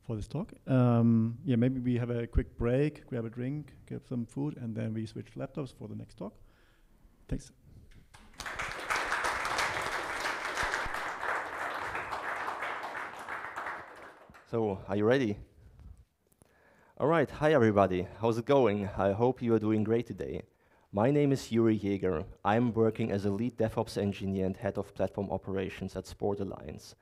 for this talk. Yeah, maybe we have a quick break, grab a drink, get some food, and then we switch laptops for the next talk. Thanks. So, are you ready? All right, hi everybody. How's it going? I hope you are doing great today. My name is Yuri Jäger. I'm working as a lead DevOps engineer and head of platform operations at Sport Alliance.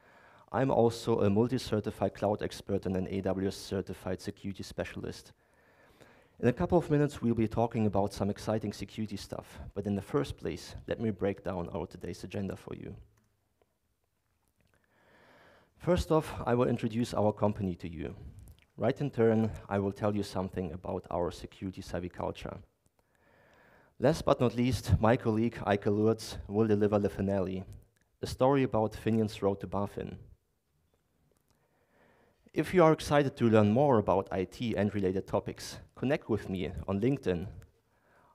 I'm also a multi-certified cloud expert and an AWS certified security specialist. In a couple of minutes, we'll be talking about some exciting security stuff. But in the first place, let me break down our today's agenda for you. First off, I will introduce our company to you. Right in turn, I will tell you something about our security-savvy culture. Last but not least, my colleague Eike Lurz will deliver the finale, a story about Finian's road to BaFin. If you are excited to learn more about IT and related topics, connect with me on LinkedIn.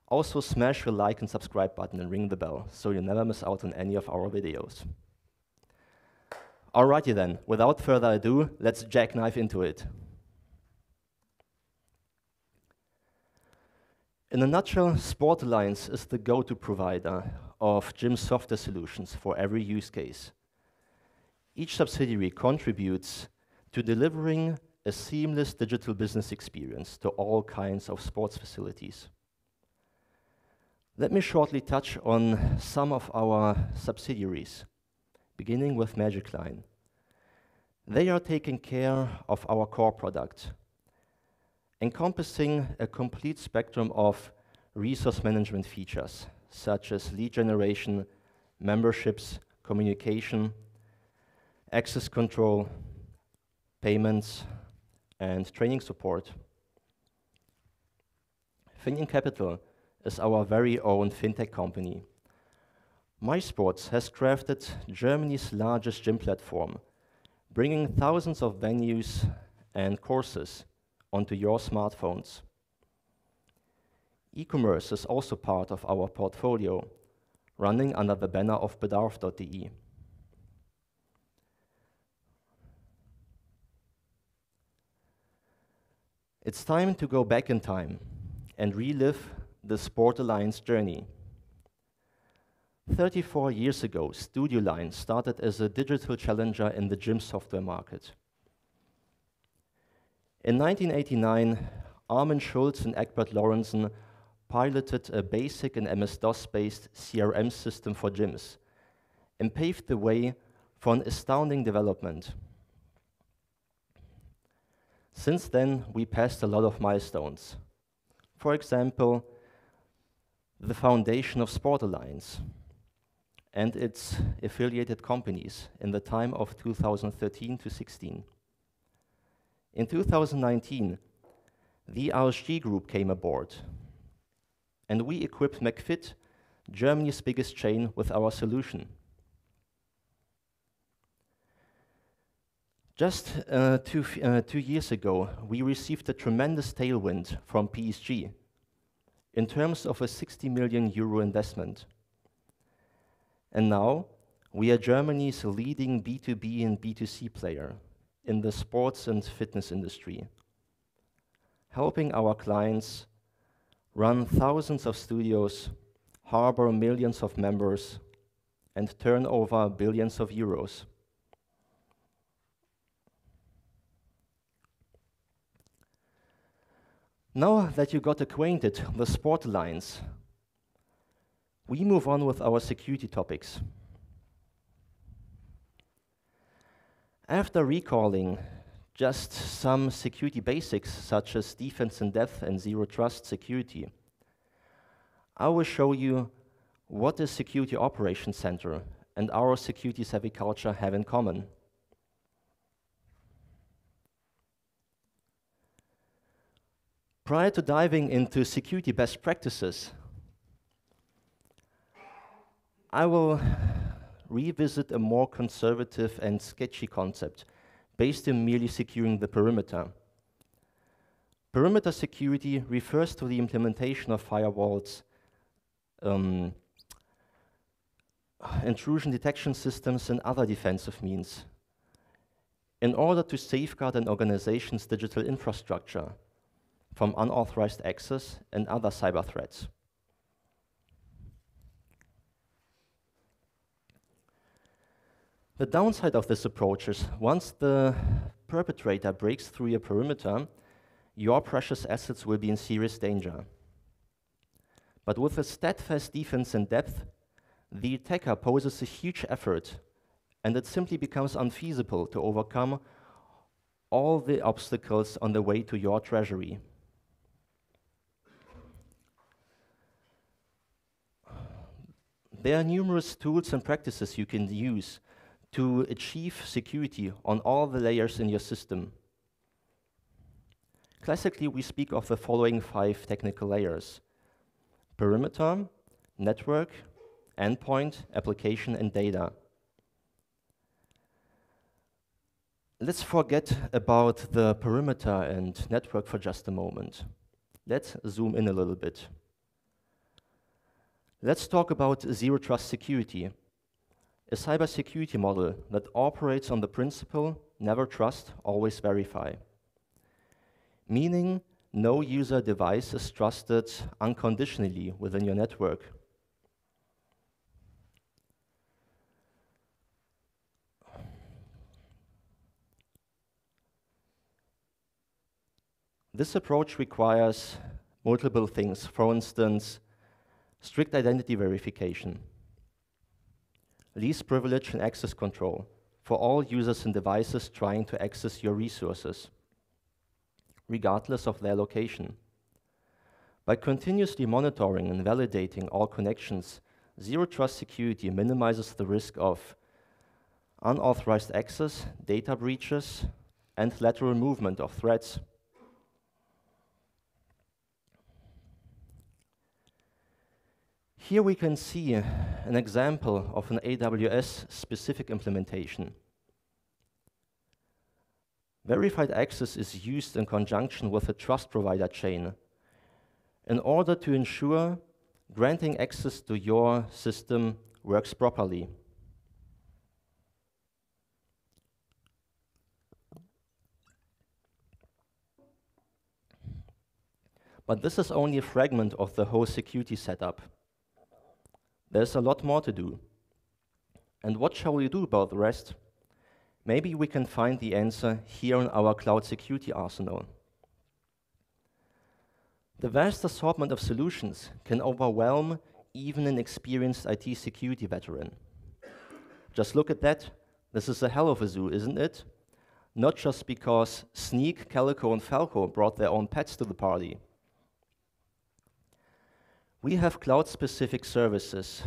Also smash the like and subscribe button and ring the bell so you never miss out on any of our videos. Alrighty then, without further ado, let's jackknife into it. In a nutshell, Sport Alliance is the go-to provider of gym software solutions for every use case. Each subsidiary contributes to delivering a seamless digital business experience to all kinds of sports facilities. Let me shortly touch on some of our subsidiaries, beginning with Magic Line. They are taking care of our core product, encompassing a complete spectrum of resource management features, such as lead generation, memberships, communication, access control, payments, and training support. Finian Capital is our very own fintech company. MySports has crafted Germany's largest gym platform, bringing thousands of venues and courses onto your smartphones. E-commerce is also part of our portfolio, running under the banner of bedarf.de. It's time to go back in time and relive the Sport Alliance journey. 34 years ago, Studio Line started as a digital challenger in the gym software market. In 1989, Armin Schulz and Egbert Lorenzen piloted a basic and MS-DOS-based CRM system for gyms and paved the way for an astounding development. Since then, we passed a lot of milestones. For example, the foundation of Sport Alliance and its affiliated companies in the time of 2013 to 16. In 2019, the RSG Group came aboard, and we equipped McFit, Germany's biggest chain, with our solution. Just 2 years ago, we received a tremendous tailwind from PSG in terms of a 60 million euro investment. And now, we are Germany's leading B2B and B2C player in the sports and fitness industry, helping our clients run thousands of studios, harbor millions of members, and turn over billions of euros. Now that you got acquainted with Sport Alliance, we move on with our security topics. After recalling just some security basics such as defense in depth and zero trust security, I will show you what the Security Operations Center and our security-savvy culture have in common. Prior to diving into security best practices, I will revisit a more conservative and sketchy concept based on merely securing the perimeter. Perimeter security refers to the implementation of firewalls intrusion detection systems, and other defensive means in order to safeguard an organization's digital infrastructure from unauthorized access and other cyber threats. The downside of this approach is once the perpetrator breaks through your perimeter, your precious assets will be in serious danger. But with a steadfast defense in depth, the attacker poses a huge effort, and it simply becomes unfeasible to overcome all the obstacles on the way to your treasury. There are numerous tools and practices you can use to achieve security on all the layers in your system. Classically, we speak of the following 5 technical layers: perimeter, network, endpoint, application, and data. Let's forget about the perimeter and network for just a moment. Let's zoom in a little bit. Let's talk about zero trust security, a cybersecurity model that operates on the principle never trust, always verify, meaning no user device is trusted unconditionally within your network. This approach requires multiple things. For instance, strict identity verification, least privilege and access control for all users and devices trying to access your resources, regardless of their location. By continuously monitoring and validating all connections, zero trust security minimizes the risk of unauthorized access, data breaches, and lateral movement of threats. Here we can see an example of an AWS-specific implementation. Verified access is used in conjunction with a trust provider chain in order to ensure granting access to your system works properly. But this is only a fragment of the whole security setup. There's a lot more to do. And what shall we do about the rest? Maybe we can find the answer here in our cloud security arsenal. The vast assortment of solutions can overwhelm even an experienced IT security veteran. Just look at that. This is a hell of a zoo, isn't it? Not just because Sneak, Calico, and Falco brought their own pets to the party. We have cloud-specific services,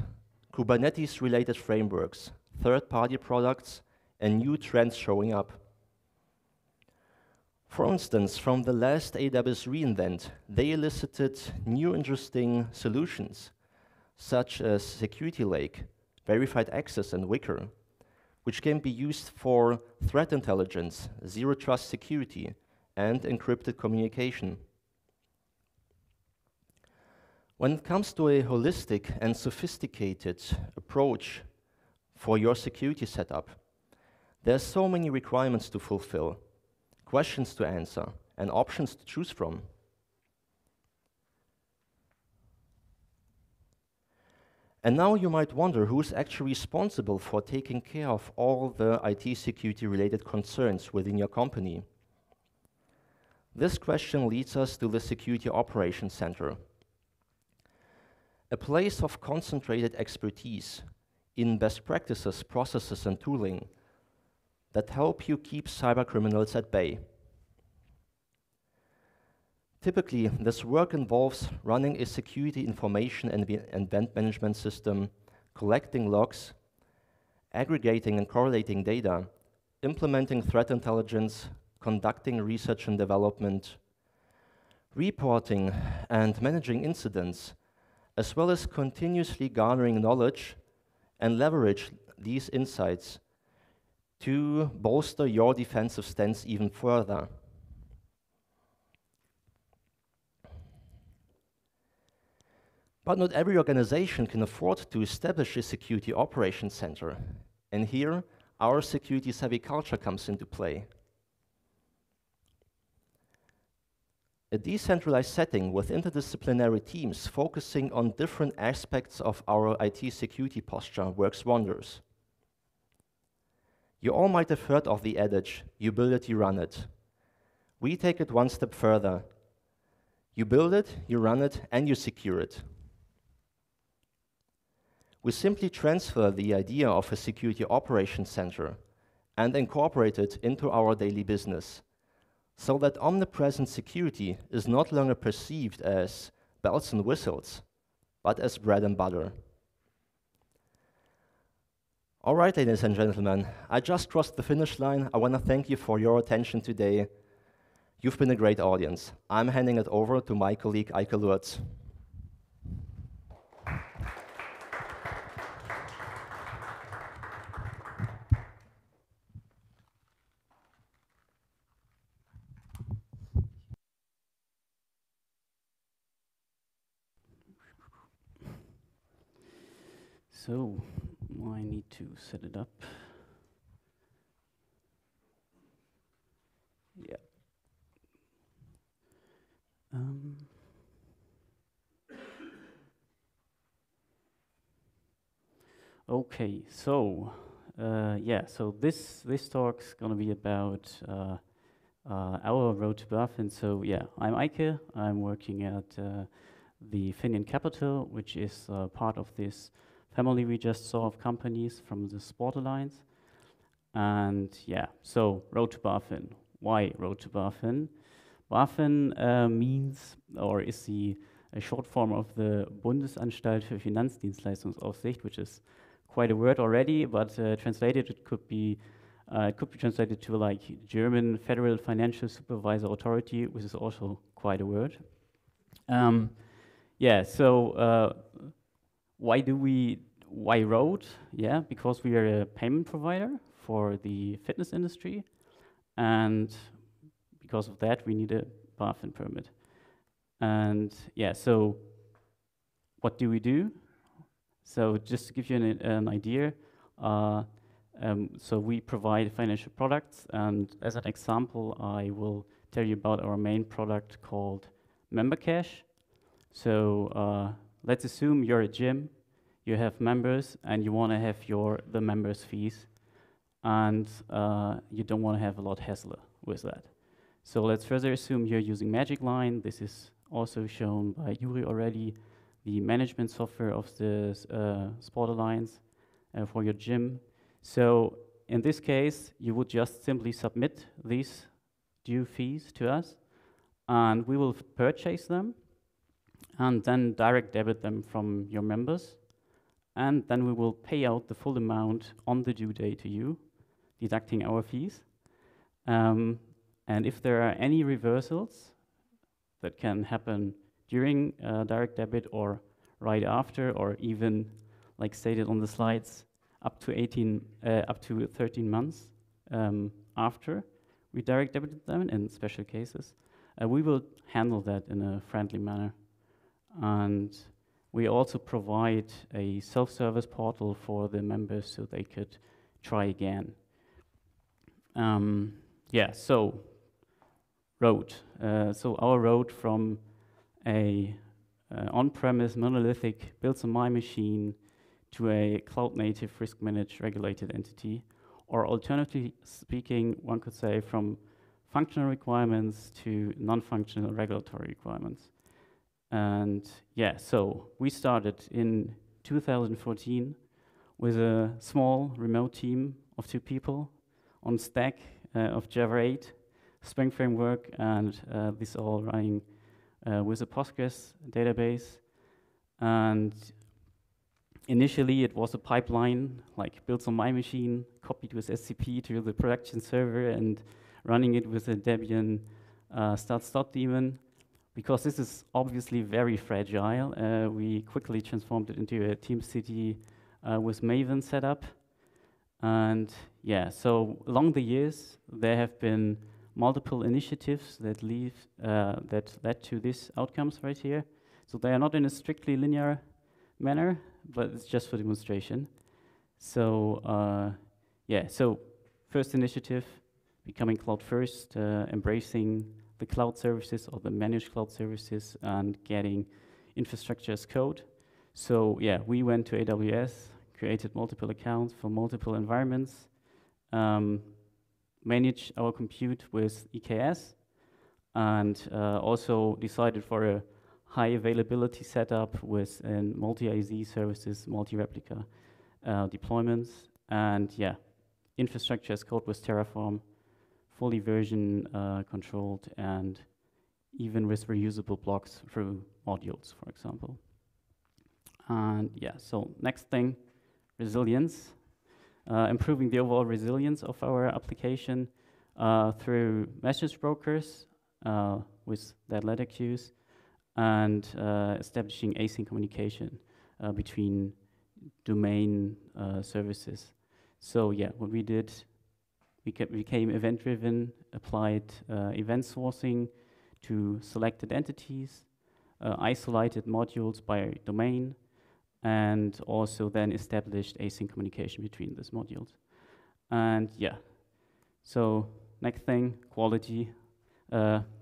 Kubernetes-related frameworks, third-party products, and new trends showing up. For instance, from the last AWS reInvent, they elicited new interesting solutions, such as Security Lake, Verified Access, and Wicker, which can be used for threat intelligence, zero trust security, and encrypted communication. When it comes to a holistic and sophisticated approach for your security setup, there are so many requirements to fulfill, questions to answer, and options to choose from. And now you might wonder who's actually responsible for taking care of all the IT security-related concerns within your company. This question leads us to the Security Operations Center, a place of concentrated expertise in best practices, processes, and tooling that help you keep cybercriminals at bay. Typically, this work involves running a security information and event management system, collecting logs, aggregating and correlating data, implementing threat intelligence, conducting research and development, reporting and managing incidents, as well as continuously garnering knowledge and leverage these insights to bolster your defensive stance even further. But not every organization can afford to establish a security operations center. And here, our security-savvy culture comes into play. A decentralized setting with interdisciplinary teams focusing on different aspects of our IT security posture works wonders. You all might have heard of the adage, you build it, you run it. We take it one step further. You build it, you run it, and you secure it. We simply transfer the idea of a security operations center and incorporate it into our daily business, so that omnipresent security is not longer perceived as bells and whistles, but as bread and butter. All right, ladies and gentlemen, I just crossed the finish line. I want to thank you for your attention today. You've been a great audience. I'm handing it over to my colleague, Eike Lurz. So, I need to set it up. Yeah. Okay, so yeah, so this talk's gonna be about our road to BaFin. So yeah, I'm Eike. I'm working at the Finian Capital, which is part of this family we just saw of companies from the Sport Alliance. And yeah, so road to BaFin. Why road to BaFin? BaFin means, or is a short form of the Bundesanstalt für Finanzdienstleistungsaufsicht, which is quite a word already, but translated it could be translated to like German Federal Financial Supervisor Authority, which is also quite a word. Yeah, so why road? Yeah, because we are a payment provider for the fitness industry, and because of that we need a BaFin permit. And yeah, so what do we do? So just to give you an idea, so we provide financial products, and as an example, I will tell you about our main product called Member Cash. So let's assume you're a gym, you have members, and you want to have the members' fees, and you don't want to have a lot of hassle with that. So let's further assume you're using Magic Line. This is also shown by Yuri already, the management software of the Sport Alliance for your gym. So in this case, you would just simply submit these due fees to us, and we will purchase them, and then direct debit them from your members, and then we will pay out the full amount on the due date to you, deducting our fees. And if there are any reversals that can happen during direct debit or right after, or even, like stated on the slides, up to 13 months after we direct debited them in special cases, we will handle that in a friendly manner. And we also provide a self-service portal for the members so they could try again. Yeah, so road. So our road from a on-premise monolithic build-some-my machine to a cloud-native risk-managed regulated entity, or alternatively speaking, one could say from functional requirements to non-functional regulatory requirements. And yeah, so we started in 2014 with a small remote team of 2 people on stack of Java 8, Spring Framework, and this all running with a Postgres database. And initially it was a pipeline, like built on my machine, copied with SCP to the production server, and running it with a Debian start daemon. Because this is obviously very fragile, we quickly transformed it into a TeamCity with Maven setup. And yeah, so along the years, there have been multiple initiatives that led to these outcomes right here. So they are not in a strictly linear manner, but it's just for demonstration. So yeah, so first initiative, becoming cloud first, embracing the cloud services or the managed cloud services and getting infrastructure as code. So yeah, we went to AWS, created multiple accounts for multiple environments, managed our compute with EKS, and also decided for a high availability setup with multi-IZ services, multi-replica deployments, and yeah, infrastructure as code with Terraform, fully version controlled, and even with reusable blocks through modules, for example. And yeah, so next thing, resilience. Improving the overall resilience of our application through message brokers with dead letter queues, and establishing async communication between domain services. So yeah, what we did, we became event-driven, applied event sourcing to selected entities, isolated modules by domain, and also then established async communication between these modules. And yeah, so next thing, quality,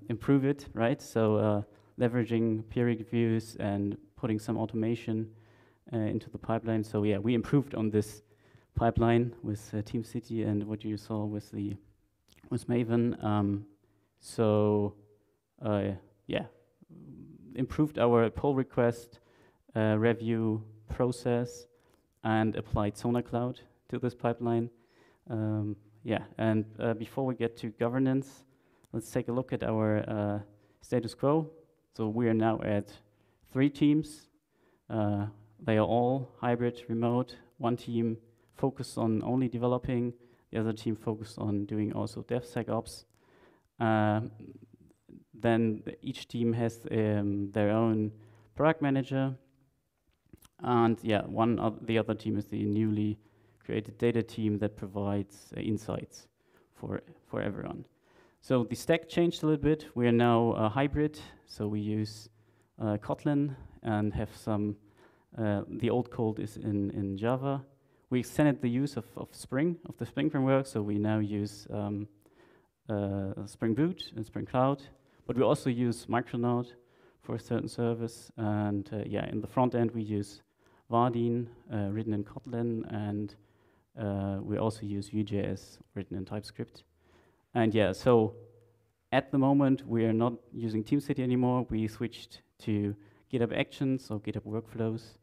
improve it, right? So leveraging peer reviews and putting some automation into the pipeline. So yeah, we improved on this pipeline with TeamCity and what you saw with Maven. So yeah, improved our pull request review process and applied Sonar Cloud to this pipeline. Yeah, and before we get to governance, let's take a look at our status quo. So we are now at 3 teams. They are all hybrid, remote. One team focused on only developing. The other team focused on doing also DevSecOps. Then each team has their own product manager. And yeah, the other team is the newly created data team that provides insights for everyone. So the stack changed a little bit. We are now a hybrid, so we use Kotlin and have some, the old code is in Java. We extended the use of Spring, of the Spring framework, so we now use Spring Boot and Spring Cloud, but we also use Micronaut for a certain service, and yeah, in the front end we use Vardin, written in Kotlin, and we also use Vue.js, written in TypeScript. And yeah, so at the moment we are not using TeamCity anymore. We switched to GitHub Actions or GitHub Workflows,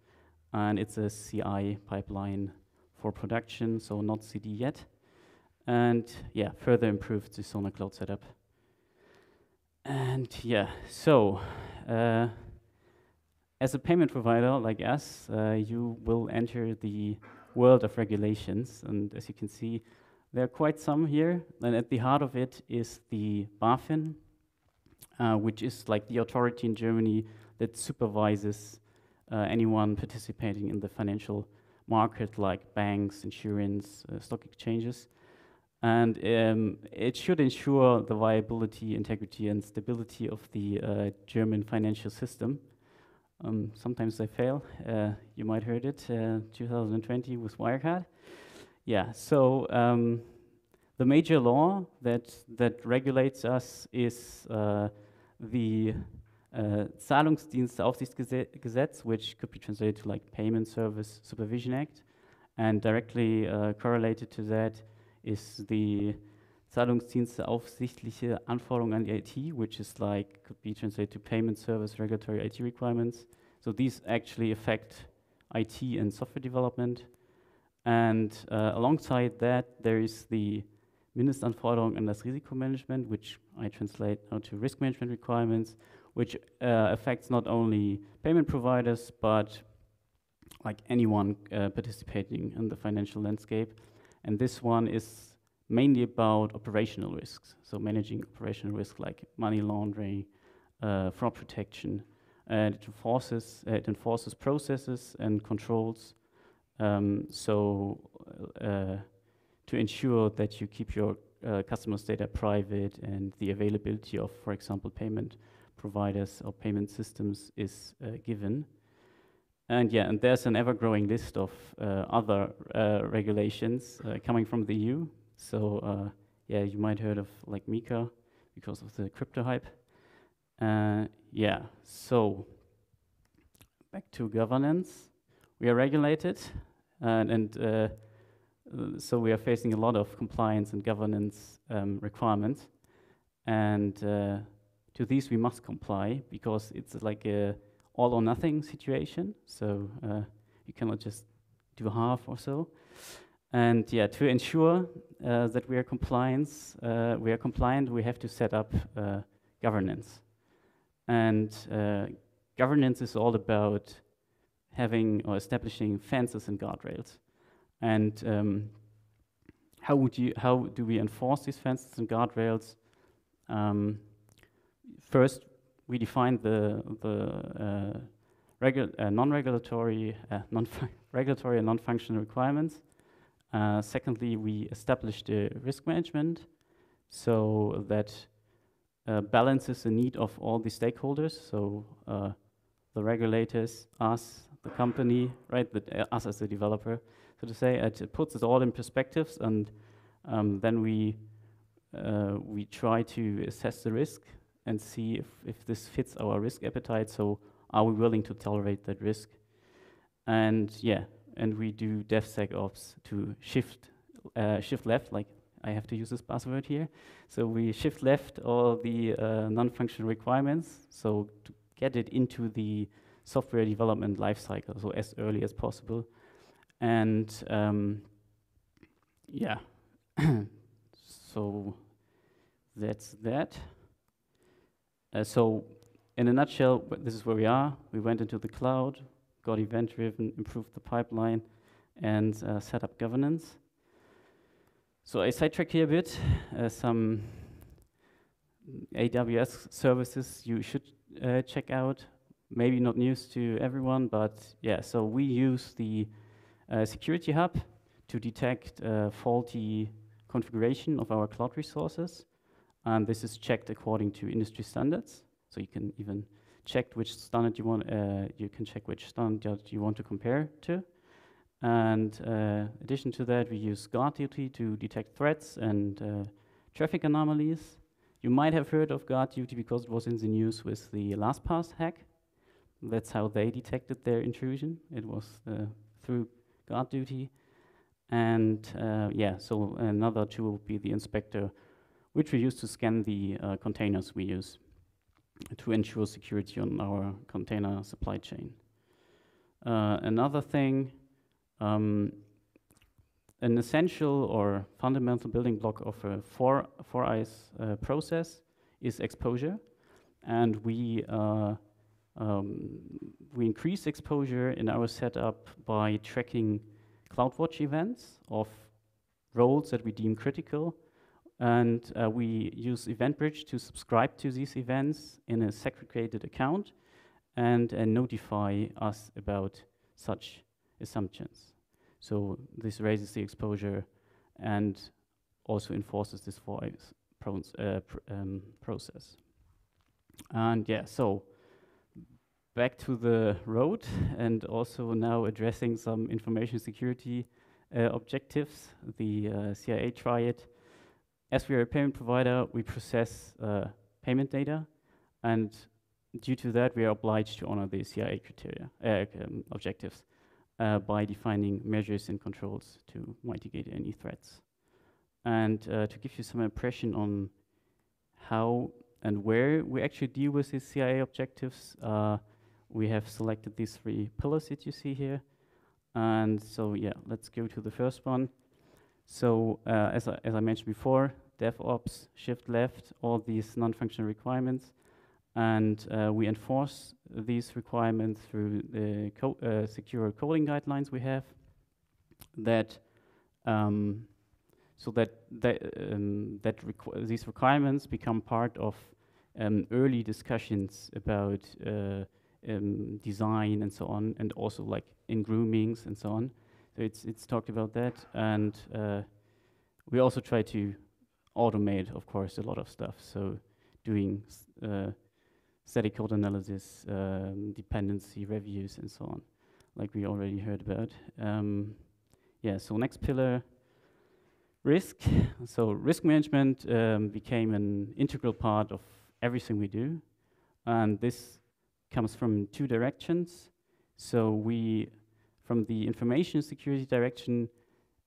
and it's a CI pipeline for production, so not CD yet. And yeah, further improved the Sonar Cloud setup. And yeah, so as a payment provider like us, you will enter the world of regulations. And as you can see, there are quite some here. And at the heart of it is the BaFin, which is like the authority in Germany that supervises anyone participating in the financial market, like banks, insurance, stock exchanges. And it should ensure the viability, integrity, and stability of the German financial system. Sometimes they fail. You might heard it, 2020 with Wirecard. Yeah, so the major law that regulates us is the Zahlungsdiensteaufsichtsgesetz, which could be translated to like Payment Service Supervision Act, and directly correlated to that is the Zahlungsdiensteaufsichtliche Anforderungen an die IT, which is like, could be translated to Payment Service Regulatory IT Requirements. So these actually affect IT and software development. And alongside that, there is the Mindestanforderungen an das Risikomanagement, which I translate now to risk management requirements, which affects not only payment providers, but like anyone participating in the financial landscape. And this one is mainly about operational risks, so managing operational risk like money laundering, fraud protection. It enforces processes and controls, to ensure that you keep your customers' data private and the availability of, for example, payment providers or payment systems is given. And yeah, and there's an ever-growing list of other regulations coming from the EU. So yeah, you might heard of like MiCA because of the crypto hype. Yeah, so back to governance. We are regulated, and so we are facing a lot of compliance and governance requirements. And to these we must comply because it's like a all or nothing situation. So you cannot just do half or so. And yeah, to ensure that we are compliant, we have to set up governance. And governance is all about having or establishing fences and guardrails. And how do we enforce these fences and guardrails? First, we define the non-regulatory, regulatory and non-functional requirements. Secondly, we establish the risk management so that balances the need of all the stakeholders. So the regulators, us, the company, right? Us as the developer, so to say. It puts it all in perspectives, and then we try to assess the risk and see if this fits our risk appetite. So are we willing to tolerate that risk? And yeah, and we do DevSecOps to shift left, like I have to use this buzzword here. So we shift left all the non-functional requirements, so to get it into the software development lifecycle, so as early as possible. And yeah, so that's that. So in a nutshell, this is where we are. We went into the cloud, got event-driven, improved the pipeline, and set up governance. So I sidetracked here a bit. Some AWS services you should check out. Maybe not news to everyone, but yeah, so we use the Security Hub to detect faulty configuration of our cloud resources. And this is checked according to industry standards. So you can even check which standard you want. You can check which standard you want to compare to. And in addition to that, we use guard duty to detect threats and traffic anomalies. You might have heard of guard duty because it was in the news with the LastPass hack. That's how they detected their intrusion. It was through guard duty. And yeah, so another tool would be the inspector, which we use to scan the containers we use to ensure security on our container supply chain. Another thing, an essential or fundamental building block of a four eyes process is exposure. And we increase exposure in our setup by tracking CloudWatch events of roles that we deem critical. And we use EventBridge to subscribe to these events in a segregated account and notify us about such assumptions. So this raises the exposure and also enforces this four-eyes process. And yeah, so back to the road, and also now addressing some information security objectives, the CIA triad. As we are a payment provider, we process payment data, and due to that, we are obliged to honor the CIA criteria objectives by defining measures and controls to mitigate any threats. And to give you some impression on how and where we actually deal with these CIA objectives, we have selected these three pillars that you see here. And so yeah, let's go to the first one. So as I mentioned before, DevOps, shift left, all these non-functional requirements, and we enforce these requirements through the secure coding guidelines we have. That so that these requirements become part of early discussions about design and so on, and also like in groomings and so on. So it's talked about that, and we also try to automate, of course, a lot of stuff. So doing static code analysis, dependency reviews, and so on, like we already heard about. Yeah, so next pillar, risk. So risk management became an integral part of everything we do. And this comes from two directions. So from the information security direction,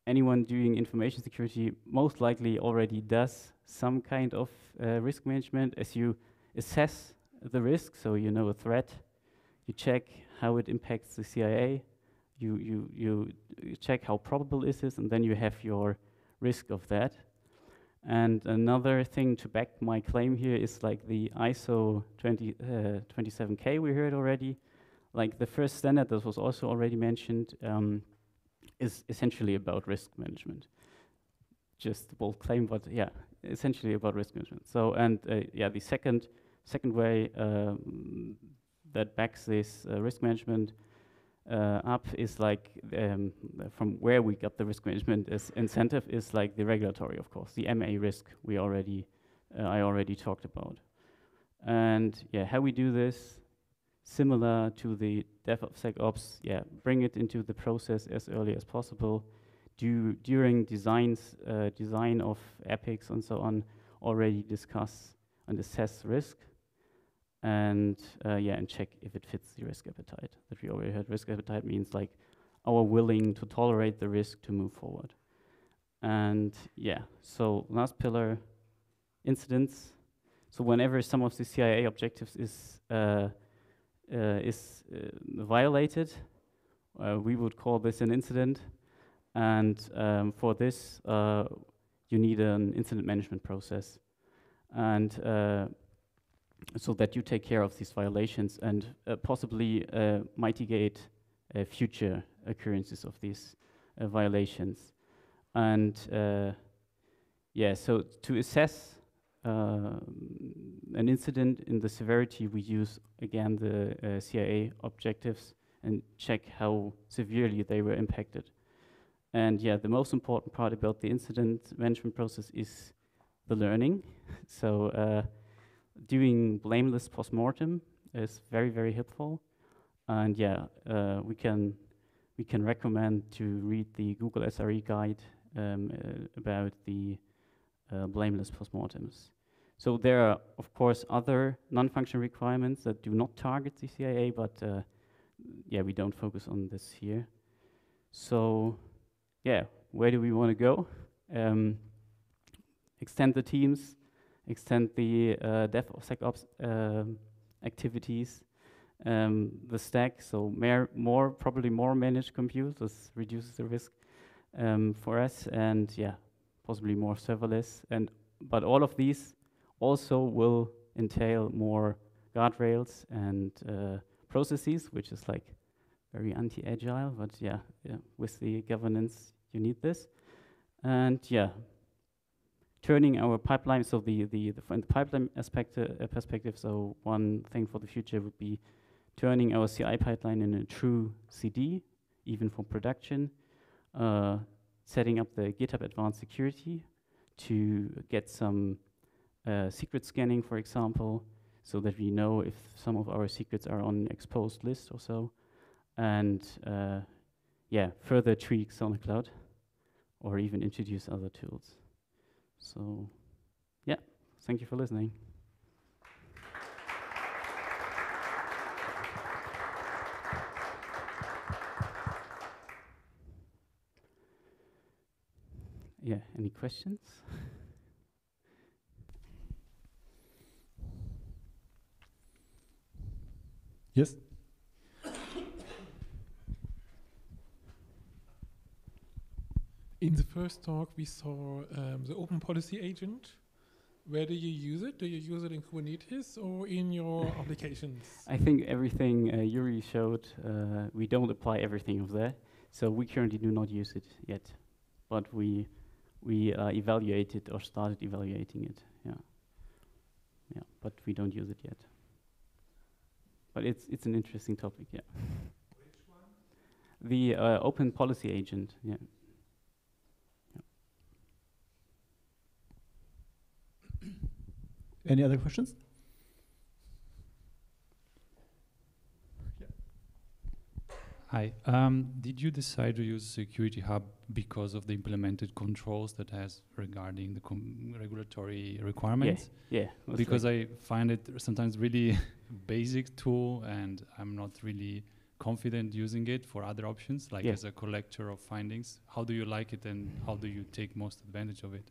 anyone doing information security most likely already does some kind of risk management as you assess the risk. So you know a threat, you check how it impacts the CIA, you check how probable is this, and then you have your risk of that. And another thing to back my claim here is like the ISO 27K we heard already. Like the first standard that was also already mentioned is essentially about risk management. Just a bold claim, but yeah, essentially about risk management. So, and yeah, the second way that backs this risk management up is like from where we got the risk management as incentive is like the regulatory, of course, the MA risk I already talked about. And yeah, how we do this, similar to the DevSecOps, yeah, bring it into the process as early as possible. During design of epics and so on, already discuss and assess risk. And yeah, and check if it fits the risk appetite that we already had. Risk appetite means like our willing to tolerate the risk to move forward. And yeah, so last pillar, incidents. So whenever some of the CIA objectives is violated, we would call this an incident. And for this, you need an incident management process. And so that you take care of these violations and possibly mitigate future occurrences of these violations. And yeah, so to assess an incident in the severity, we use again the CIA objectives and check how severely they were impacted. And yeah, the most important part about the incident management process is the learning. So doing blameless postmortem is very, very helpful. And yeah, we can recommend to read the Google SRE guide about the blameless postmortems. So there are, of course, other non-functional requirements that do not target the CIA, but yeah, we don't focus on this here. So yeah, where do we want to go? Extend the teams, extend the DevSecOps activities, the stack, so probably more managed compute. This reduces the risk for us, and yeah, possibly more serverless. But all of these also will entail more guardrails and processes, which is like very anti-agile. But yeah, with the governance, you need this, and yeah. Turning our pipeline, so from the pipeline perspective, so one thing for the future would be turning our CI pipeline in a true CD, even for production, setting up the GitHub Advanced Security to get some secret scanning, for example, so that we know if some of our secrets are on an exposed list or so, and yeah, further tweaks on the cloud, or even introduce other tools. So, yeah, thank you for listening. Yeah, any questions? Yes. In the first talk, we saw the open policy agent. Where do you use it? Do you use it in Kubernetes or in your applications? I think everything Yuri showed, we don't apply everything of that. So we currently do not use it yet. But we evaluate it or started evaluating it, yeah. Yeah, but we don't use it yet. But it's an interesting topic, yeah. Which one? The open policy agent, yeah. Any other questions? Hi. Did you decide to use Security Hub because of the implemented controls that has regarding the regulatory requirements? Yeah. Because I find it sometimes really basic tool, and I'm not really confident using it for other options, like as a collector of findings. How do you like it, and how do you take most advantage of it?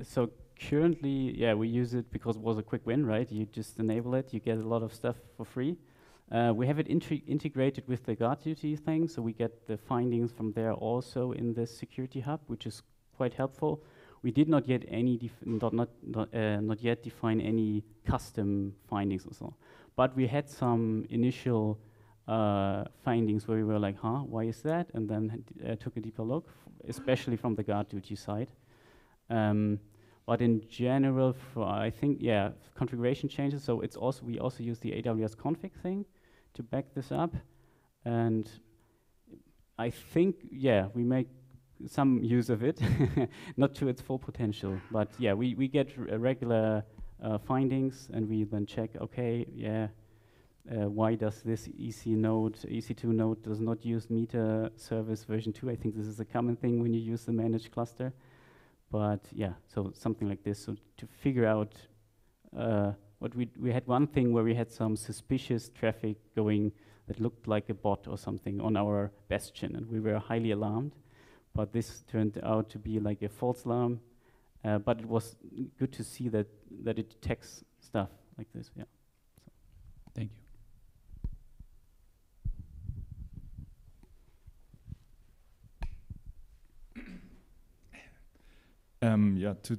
So currently, we use it because it was a quick win, right? You just enable it, you get a lot of stuff for free. We have it integrated with the guard duty thing, so we get the findings from there also in the Security Hub, which is quite helpful. We did not yet not yet define any custom findings or so, but we had some initial findings where we were like, why is that? And then took a deeper look, especially from the guard duty side. But in general, I think, configuration changes. So it's also, we also use the AWS config thing to back this up. And I think, we make some use of it, not to its full potential. But we get regular findings, and we then check, why does this EC2 node does not use meter service version 2? I think this is a common thing when you use the managed cluster. But so something like this. So to figure out what we had one thing where we had some suspicious traffic going that looked like a bot or something on our bastion, and we were highly alarmed. But this turned out to be like a false alarm. But it was good to see that it detects stuff like this. Yeah. So. Thank you.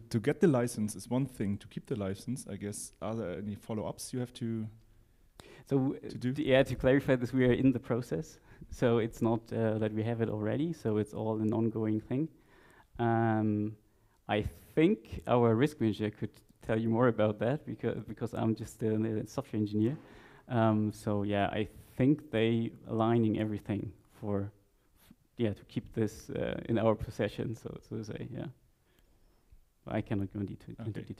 To get the license is one thing. To keep the license, I guess, are there any follow-ups you have to do? To clarify this, we are in the process. So it's not that we have it already. So it's all an ongoing thing. I think our risk manager could tell you more about that because I'm just a software engineer. I think they aligning everything to keep this in our possession. So to say, I cannot go into detail.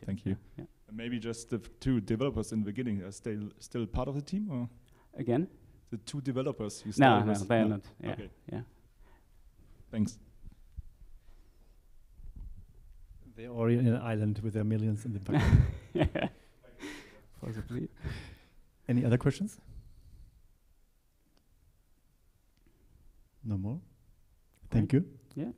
Thank you. Yeah. Maybe just the two developers in the beginning are still part of the team, or again? The two developers you started with? No, they are not. Yeah. Okay. Yeah. Thanks. They're already in an island with their millions in the back. Yeah. Possibly. Any other questions? No more? Thank you. Yeah.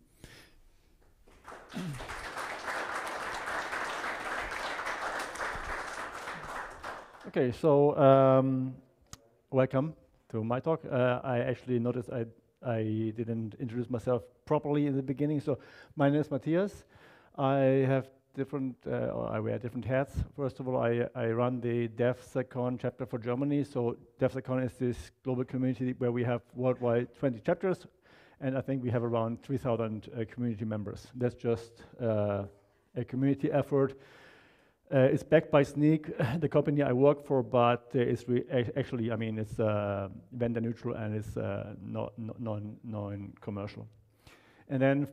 Okay, so welcome to my talk. I actually noticed I didn't introduce myself properly in the beginning. So my name is Mathias. I have I wear different hats. First of all, I run the DevSecCon chapter for Germany. So DevSecCon is this global community where we have worldwide 20 chapters, and I think we have around 3,000 community members. That's just a community effort. It's backed by Sneak, the company I work for, but it's actually, it's vendor neutral and it's non-commercial. And then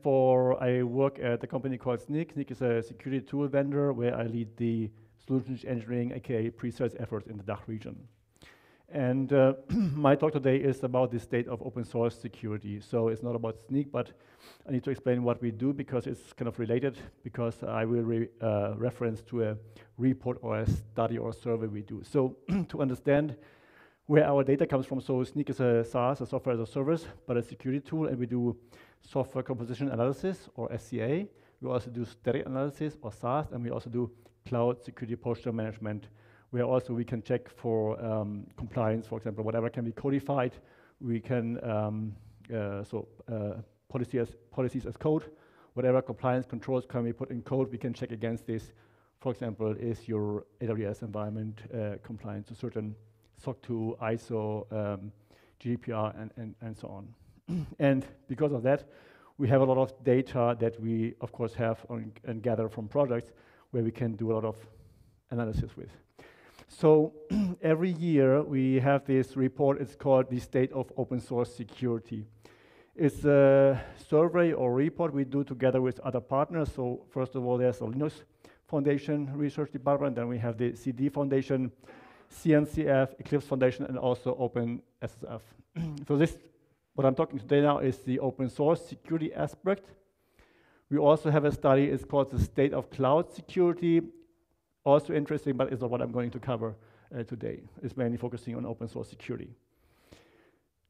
I work at a company called Sneak. Sneak is a security tool vendor where I lead the solutions engineering, aka pre-sales efforts in the DACH region. And my talk today is about the state of open source security. So it's not about Sneak, but I need to explain what we do because it's kind of related, because I will reference to a report or a study or a survey we do. So to understand where our data comes from, so Sneak is a SaaS, a software as a service, but a security tool, and we do software composition analysis, or SCA. We also do static analysis, or SaaS, and we also do cloud security posture management, where also we can check for compliance, for example, whatever can be codified. We can, policies as code, whatever compliance controls can be put in code, we can check against this. For example, is your AWS environment compliant to certain SOC 2, ISO, GDPR, and so on. And because of that, we have a lot of data that we, of course, have and gather from projects where we can do a lot of analysis with. So every year we have this report, it's called the State of Open Source Security. It's a survey or report we do together with other partners. So first of all, there's a Linux Foundation research department, then we have the CD Foundation, CNCF, Eclipse Foundation, and also OpenSSF. So this what I'm talking today now is the open source security aspect. We also have a study, it's called the state of cloud security. Also interesting, but it's not what I'm going to cover today. It's mainly focusing on open source security.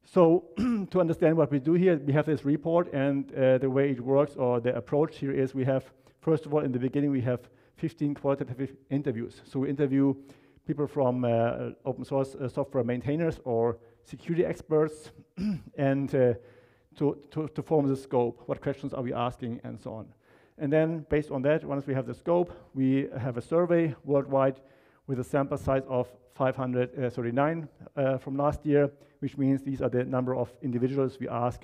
So to understand what we do here, we have this report, and the way it works, or the approach here is, we have, first of all, in the beginning, we have 15 qualitative interviews. So we interview people from open source software maintainers or security experts, and to form the scope, what questions are we asking, and so on. And then, based on that, once we have the scope, we have a survey worldwide with a sample size of 539 from last year, which means these are the number of individuals we ask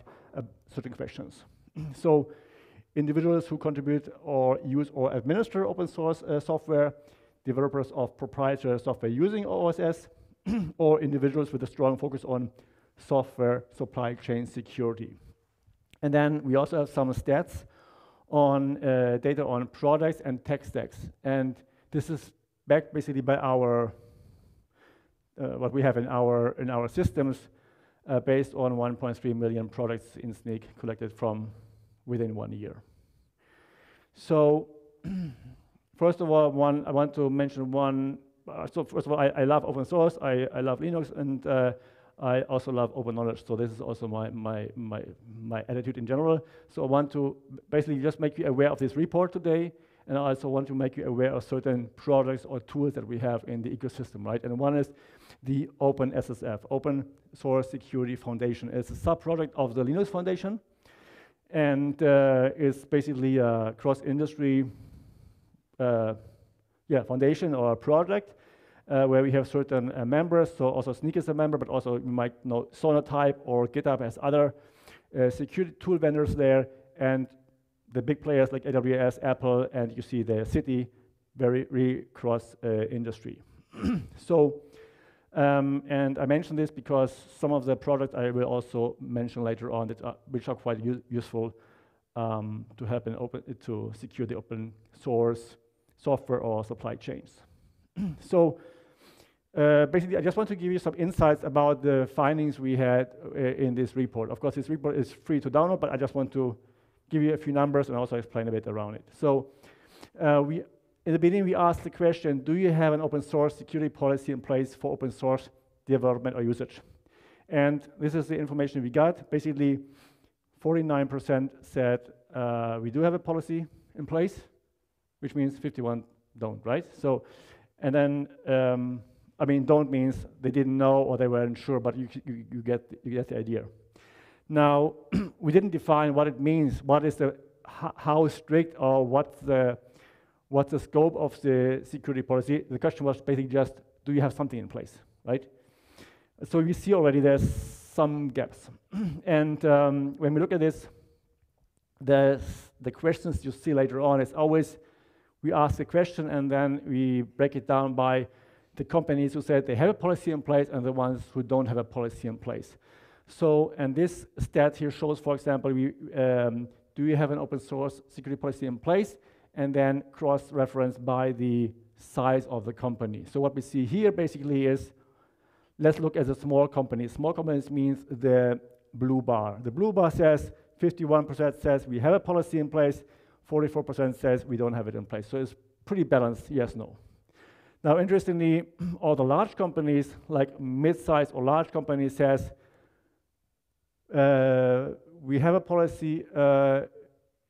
certain questions. So individuals who contribute or use or administer open source software, developers of proprietary software using OSS, or individuals with a strong focus on software supply chain security. And then we also have some stats on data on products and tech stacks. And this is backed basically by our what we have in our systems, based on 1.3 million products in SNCC collected from within 1 year. So first of all, I want to mention one. So first of all, I love open source. I love Linux, and I also love open knowledge. So this is also my attitude in general. So I want to basically just make you aware of this report today, and I also want to make you aware of certain products or tools that we have in the ecosystem, right? And one is the OpenSSF, Open Source Security Foundation. It's a sub-product of the Linux Foundation, and it's basically a cross-industry foundation or a project where we have certain members. So also SNCC is a member, but also you might know Sonatype or GitHub has other security tool vendors there, and the big players like AWS, Apple, and you see the city, very cross industry. So, and I mention this because some of the products I will also mention later on that which are quite useful to help to secure the open source software or supply chains. So basically, I just want to give you some insights about the findings we had in this report. Of course, this report is free to download, but I just want to give you a few numbers and also explain a bit around it. So in the beginning, we asked the question, do you have an open source security policy in place for open source development or usage? And this is the information we got. Basically, 49% said we do have a policy in place, which means 51 don't, right? So, and then, I mean, don't means they didn't know or they weren't sure, but you get the idea. Now, we didn't define what it means, what is the, how strict or what's the scope of the security policy. The question was basically just, do you have something in place, right? So we see already there's some gaps. And when we look at this, the questions you see later on is always, we ask the question and then we break it down by the companies who said they have a policy in place and the ones who don't have a policy in place. So, and this stat here shows, for example, do you have an open source security policy in place? And then cross-referenced by the size of the company. So what we see here basically is, let's look at the small companies. Small companies means the blue bar. The blue bar says 51% says we have a policy in place, 44% says we don't have it in place. So it's pretty balanced, yes, no. Now, interestingly, all the large companies, like mid-size or large companies, says we have a policy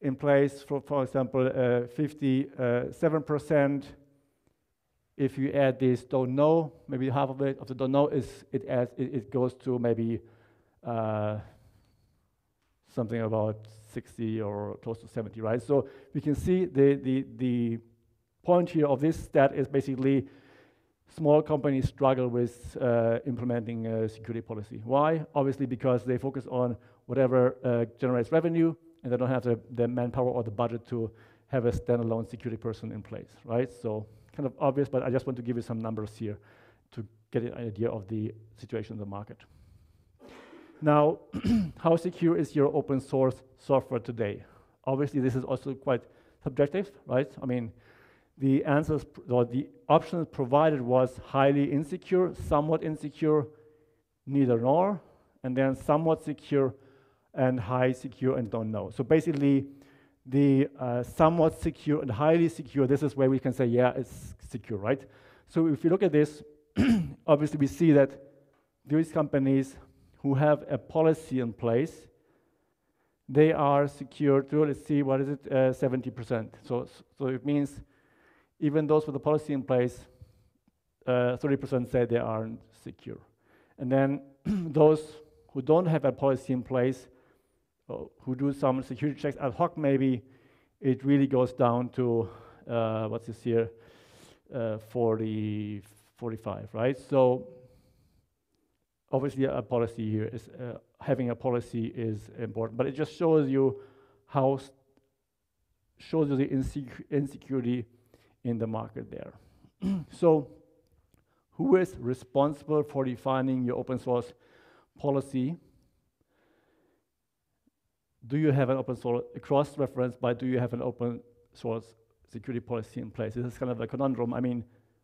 in place for example, 57%. If you add this don't know, maybe half of it of the don't know is it goes to maybe something about 60 or close to 70, right? So we can see the point here of this stat is basically small companies struggle with implementing a security policy. Why? Obviously because they focus on whatever generates revenue, and they don't have the manpower or the budget to have a standalone security person in place, right? So kind of obvious, but I just want to give you some numbers here to get an idea of the situation in the market. Now, how secure is your open source software today? Obviously, this is also quite subjective, right? I mean, the answers or the options provided was highly insecure, somewhat insecure, neither nor, and then somewhat secure, and high secure and don't know. So basically, the somewhat secure and highly secure, this is where we can say, yeah, it's secure, right? So if you look at this, obviously we see that these companies who have a policy in place, they are secure to, let's see, what is it, 70%. So it means even those with the policy in place, 30% say they aren't secure. And then those who don't have a policy in place, who do some security checks ad hoc maybe, it really goes down to, what's this here, 40, 45, right? So obviously a policy here is, having a policy is important, but it just shows you how, shows you the insecurity in the market there. So who is responsible for defining your open source policy? Do you have an open source cross-reference, but do you have an open source security policy in place? This is kind of a conundrum. I mean,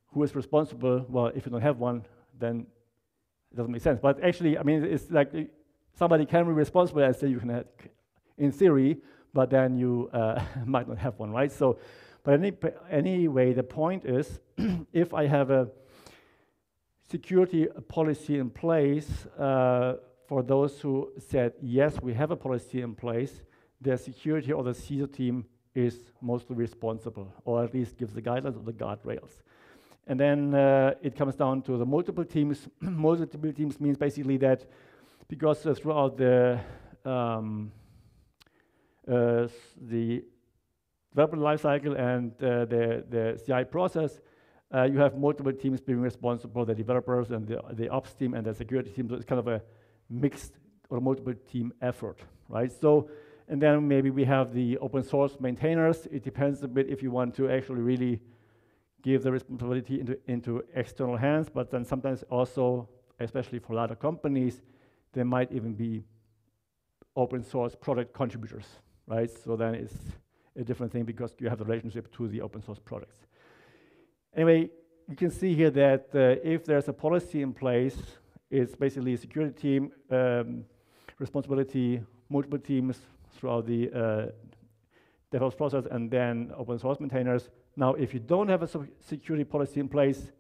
who is responsible? Well, if you don't have one, then it doesn't make sense. But actually, I mean, it's like somebody can be responsible and say you can have, in theory, but then you might not have one, right? So, but anyway, the point is, if I have a security policy in place, for those who said, yes, we have a policy in place, the security or the CISO team is mostly responsible, or at least gives the guidelines or the guardrails. And then it comes down to the multiple teams. Multiple teams means basically that because throughout the development lifecycle and the CI process, you have multiple teams being responsible, the developers and the ops team and the security team. So it's kind of a mixed or multiple team effort, right? So, and then maybe we have the open source maintainers. It depends a bit if you want to actually really give the responsibility into external hands, but then sometimes also, especially for larger companies, there might even be open source product contributors, right? So then it's a different thing because you have the relationship to the open source products. Anyway, you can see here that if there's a policy in place, it's basically a security team, responsibility, multiple teams throughout the DevOps process, and then open source maintainers. Now, if you don't have a security policy in place,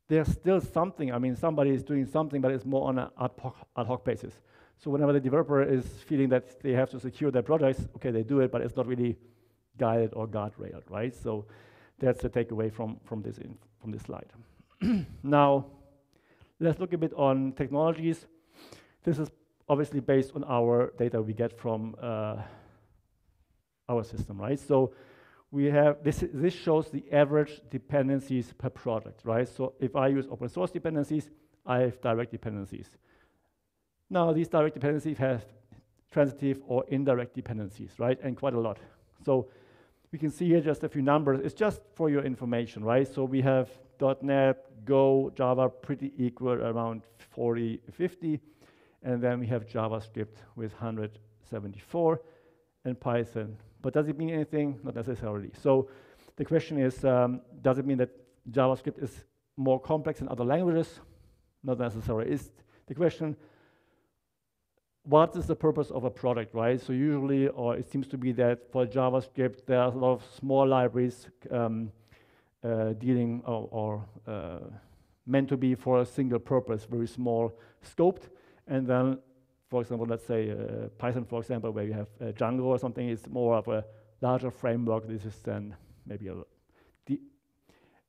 there's still something. I mean, somebody is doing something, but it's more on an ad hoc basis. So whenever the developer is feeling that they have to secure their products, okay, they do it, but it's not really guided or guardrailed, right? So that's the takeaway from this slide. Now, let's look a bit on technologies. This is obviously based on our data we get from our system, right? So we have, this shows the average dependencies per product, right? So if I use open source dependencies, I have direct dependencies. Now, these direct dependencies have transitive or indirect dependencies, right? And quite a lot. So we can see here just a few numbers. It's just for your information, right? So we have .NET, Go, Java pretty equal, around 40, 50. And then we have JavaScript with 174 and Python. But does it mean anything? Not necessarily. So the question is, does it mean that JavaScript is more complex than other languages? Not necessarily. Is the question, what is the purpose of a product, right? So usually, or it seems to be that for JavaScript, there's a lot of small libraries dealing or meant to be for a single purpose, very small scoped. And then, for example, let's say Python, for example, where you have Django or something, it's more of a larger framework. This is then maybe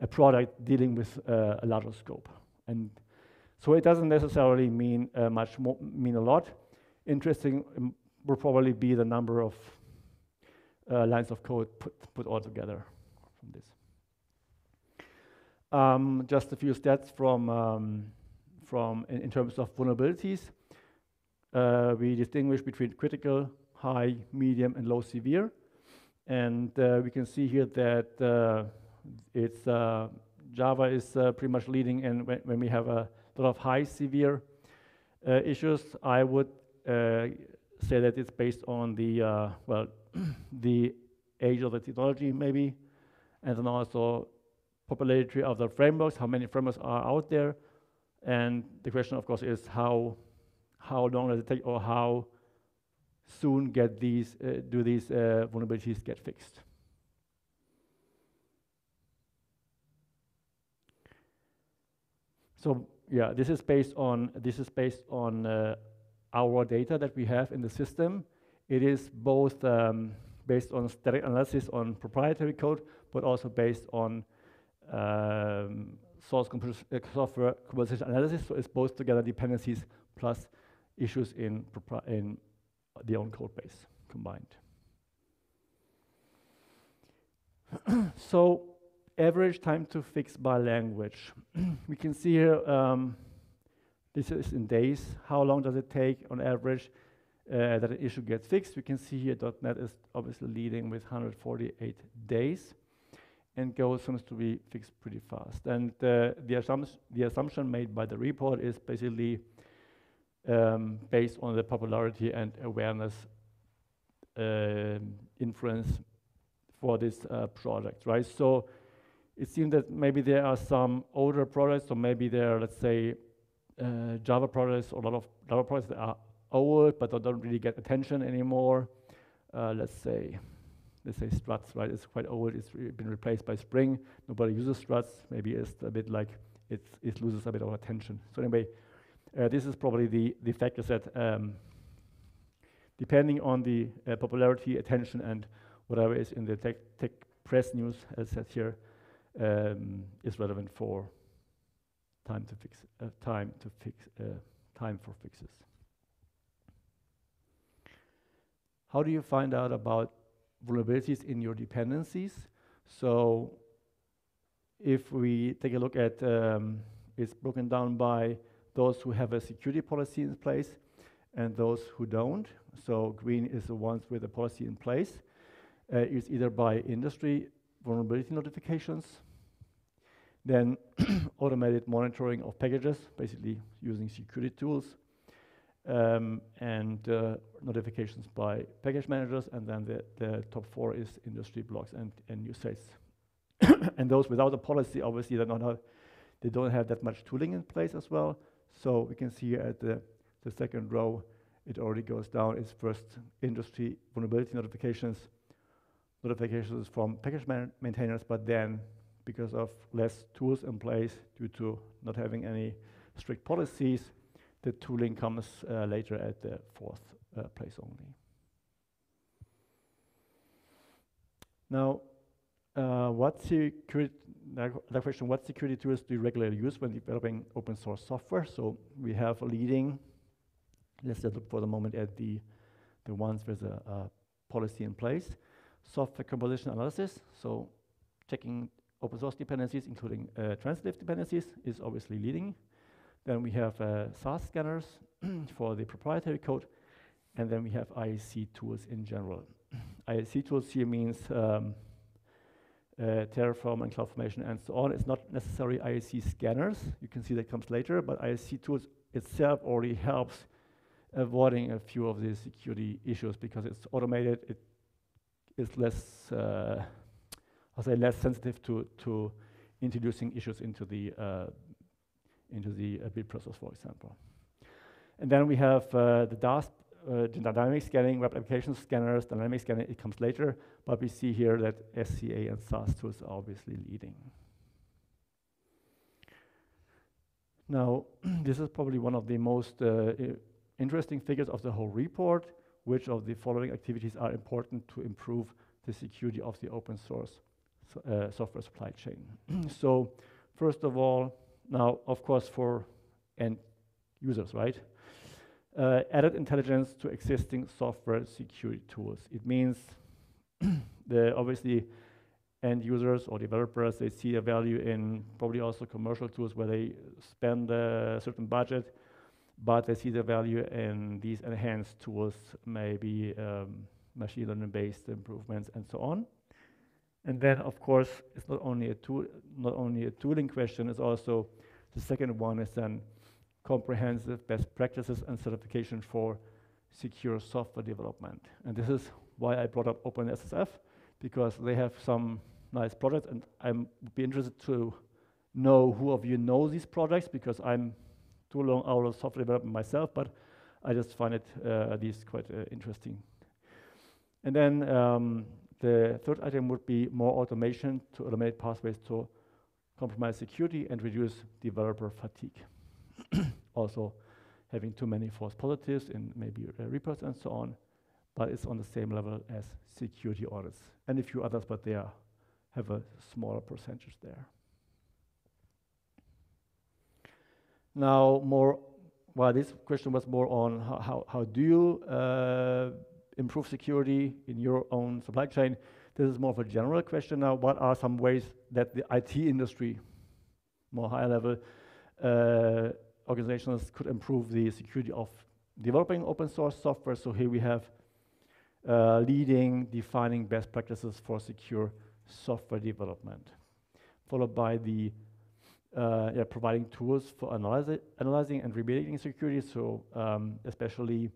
a product dealing with a larger scope. And so it doesn't necessarily mean mean a lot. Interesting will probably be the number of lines of code put all together from this. Just a few stats from in terms of vulnerabilities. We distinguish between critical, high, medium, and low severe. And we can see here that Java is pretty much leading, and when we have a lot of high severe issues, I would say that it's based on the the age of the technology maybe, and then also popularity of the frameworks, how many frameworks are out there. And the question, of course, is how how long does it take, or how soon get these do these vulnerabilities get fixed. So yeah, this is based on our data that we have in the system. It is both based on static analysis on proprietary code, but also based on software composition analysis. So it's both together dependencies plus issues in the own code base combined. So average time to fix by language. We can see here, this is in days. How long does it take on average that an issue gets fixed? We can see here .NET is obviously leading with 148 days, and Go seems to be fixed pretty fast. And the assumption made by the report is basically based on the popularity and awareness influence for this project, right? So it seems that maybe there are some older products, or maybe there are, let's say, Java products, or a lot of Java products that are old but don't really get attention anymore. Let's say struts, right? It's quite old. It's been replaced by Spring. Nobody uses struts. Maybe it's a bit like it loses a bit of attention. So anyway, this is probably the factor set, depending on the popularity, attention, and whatever is in the tech press news, as said here, is relevant for time for fixes. How do you find out about vulnerabilities in your dependencies? So if we take a look at, it's broken down by those who have a security policy in place and those who don't. So green is the ones with a policy in place. It's either by industry vulnerability notifications, then automated monitoring of packages, basically using security tools, and notifications by package managers, and then the top 4 is industry blogs and new sites. And those without a policy, obviously, they don't have that much tooling in place as well. So we can see at the second row, it already goes down. It's first industry vulnerability notifications from package maintainers, but then because of less tools in place due to not having any strict policies, the tooling comes later at the 4th place only. Now, what security tools do you regularly use when developing open source software? So we have a leading, let's just look for the moment at the ones with a policy in place. Software composition analysis, so checking open source dependencies, including transitive dependencies, is obviously leading. Then we have SAS scanners for the proprietary code, and then we have IAC tools in general. IAC tools here means Terraform and CloudFormation and so on. It's not necessarily IAC scanners. You can see that comes later, but IAC tools itself already helps avoiding a few of these security issues because it's automated. It is less, less sensitive to introducing issues into the build process, for example. And then we have the DASP, the dynamic scanning, web application scanners, dynamic scanning, it comes later, but we see here that SCA and SAS tools are obviously leading. Now, this is probably one of the most interesting figures of the whole report. Which of the following activities are important to improve the security of the open source software supply chain? So, first of all, now, of course, for end users, right? Added intelligence to existing software security tools. It means obviously end users or developers, they see a value in probably also commercial tools where they spend a certain budget, but they see the value in these enhanced tools, maybe machine learning based improvements and so on. And then, of course, it's not only a tooling question, it's also the second one is then comprehensive best practices and certification for secure software development. And this is why I brought up OpenSSF, because they have some nice projects, and I would be interested to know who of you know these projects, because I'm too long out of software development myself, but I just find it these quite interesting. And then the third item would be more automation to eliminate pathways to compromise security and reduce developer fatigue. Also, having too many false positives in maybe repos and so on, but it's on the same level as security audits. And a few others, but they have a smaller percentage there. Now, this question was more on how do you improve security in your own supply chain. This is more of a general question now. What are some ways that the IT industry, more high level, organizations could improve the security of developing open source software? So here we have defining best practices for secure software development, followed by the providing tools for analyzing and remediating security. So especially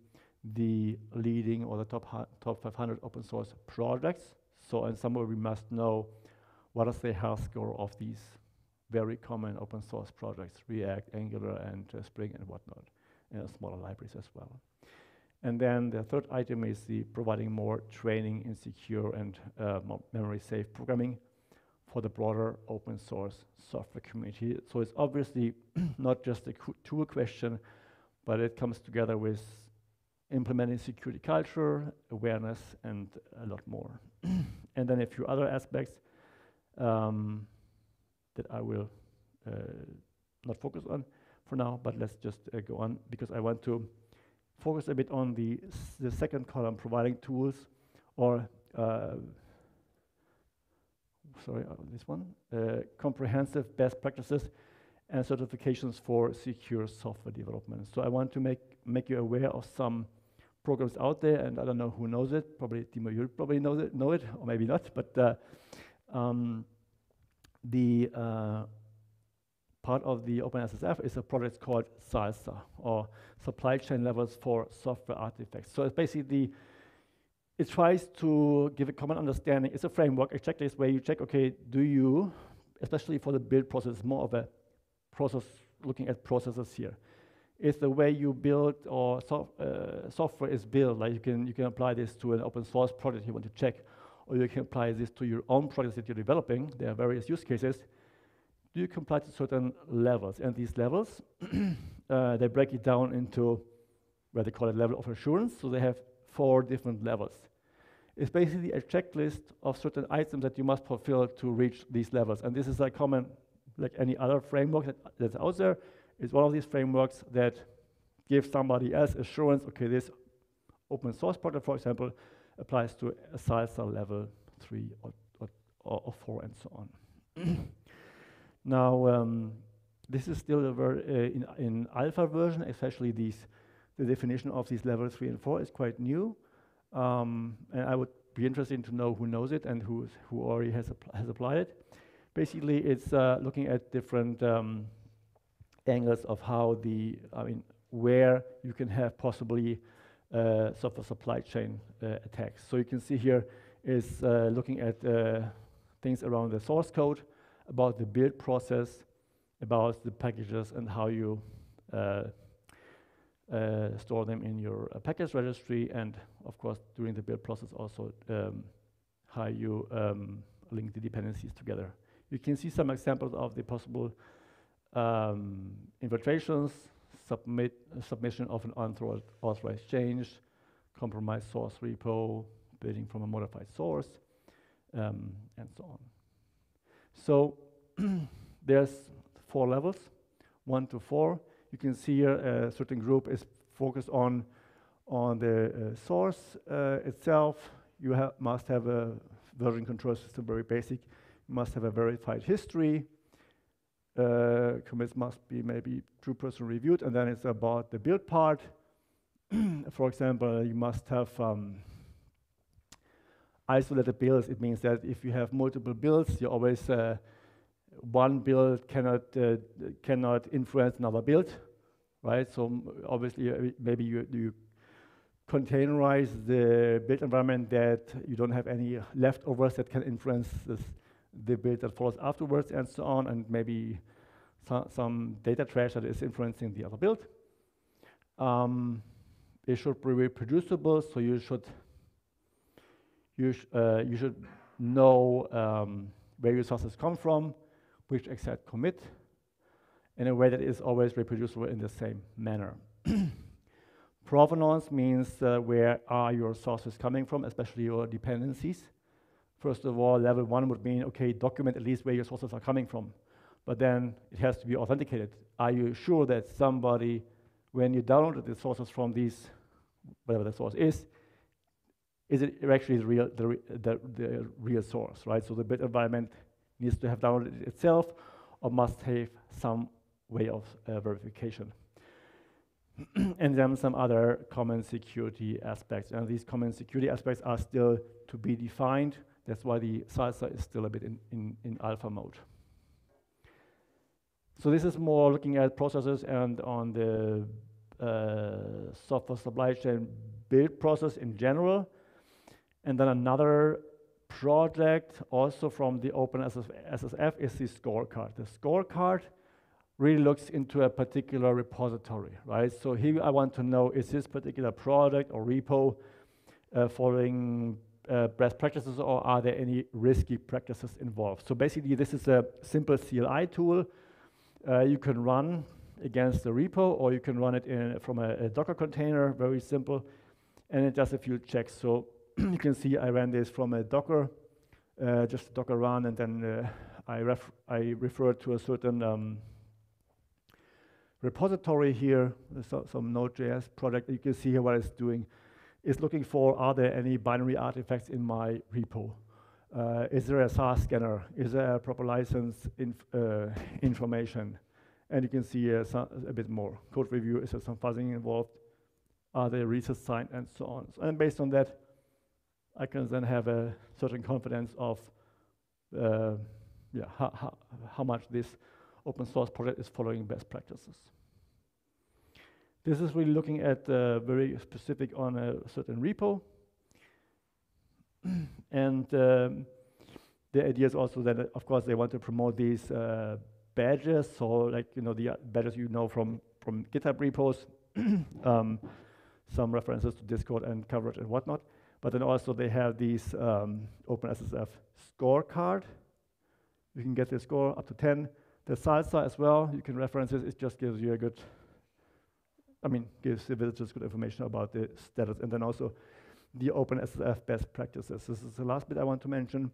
the leading or the top 500 open source projects. So in some way we must know what is the health score of these very common open source projects, React, Angular, and Spring and whatnot, smaller libraries as well. And then the third item is the providing more training in secure and memory safe programming for the broader open source software community. So it's obviously not just a tool question, but it comes together with implementing security culture, awareness, and a lot more. And then a few other aspects that I will not focus on for now, but let's just go on, because I want to focus a bit on the second column, providing tools or this one, comprehensive best practices and certifications for secure software development. So I want to make you aware of some programs out there, and I don't know who knows it. Probably Timo, you probably know it, or maybe not. But the part of the OpenSSF is a project called SALSA, or Supply Chain Levels for Software Artifacts. So it's basically, it tries to give a common understanding. It's a framework, a checklist where you check, okay, do you, especially for the build process, more of a process, looking at processes here. Is the way you build or software is built, like you can apply this to an open source project you want to check, or you can apply this to your own projects that you're developing. There are various use cases. Do you comply to certain levels? And these levels, they break it down into what they call a level of assurance. So they have 4 different levels. It's basically a checklist of certain items that you must fulfill to reach these levels. And this is a common, like any other framework that's out there. It's one of these frameworks that gives somebody else assurance, okay, this open source project, for example, applies to a SALSA level 3 or 4 and so on. Now, this is still a very, in alpha version, especially the definition of these level 3 and 4 is quite new. And I would be interested to know who knows it and who already has applied it. Basically, it's looking at different angles of how where you can have possibly software supply chain attacks. So you can see here is looking at things around the source code, about the build process, about the packages and how you store them in your package registry, and of course during the build process also how you link the dependencies together. You can see some examples of the possible infiltrations, submission of an unauthorized change, compromised source repo, building from a modified source, and so on. So there's 4 levels, 1 to 4. You can see here a certain group is focused on the source itself. You must have a version control system, very basic. You must have a verified history. Commits must be maybe two-person reviewed, and then it's about the build part. For example, you must have isolated builds. It means that if you have multiple builds, you always one build cannot influence another build, right? So obviously, maybe you containerize the build environment that you don't have any leftovers that can influence the build that follows afterwards, and so on, and maybe some data trash that is influencing the other build. it should be reproducible, so you should know where your sources come from, which exact commit, in a way that is always reproducible in the same manner. Provenance means where are your sources coming from, especially your dependencies. First of all, level 1 would mean, okay, document at least where your sources are coming from. But then it has to be authenticated. Are you sure that somebody, when you downloaded the sources from these, whatever the source is it actually the real source, right? So the build environment needs to have downloaded it itself or must have some way of verification. And then some other common security aspects. And these common security aspects are still to be defined. That's why the salsa is still a bit in alpha mode. So this is more looking at processes and on the software supply chain build process in general. And then another project also from the OpenSSF is the scorecard. The scorecard really looks into a particular repository, right? So here I want to know, is this particular product or repo following best practices, or are there any risky practices involved? So basically this is a simple CLI tool you can run against the repo, or you can run it from a Docker container, very simple, and it does a few checks. So you can see I ran this from a Docker, just a Docker run, and then I refer to a certain repository here, some Node.js project. You can see here what it's doing. It's looking for, are there any binary artifacts in my repo? Is there a SAR scanner? Is there a proper license information? And you can see a bit more. Code review, is there some fuzzing involved? Are there resets signed, and so on. And based on that, I can then have a certain confidence of how much this open source project is following best practices. This is really looking at very specific on a certain repo. And the idea is also that, of course, they want to promote these badges. So like, the badges from GitHub repos, some references to Discord and coverage and whatnot. But then also they have these OpenSSF scorecard. You can get the score up to 10. The salsa as well, you can reference it. It just gives you a good, gives the visitors good information about the status. And then also the OpenSSF best practices. This is the last bit I want to mention.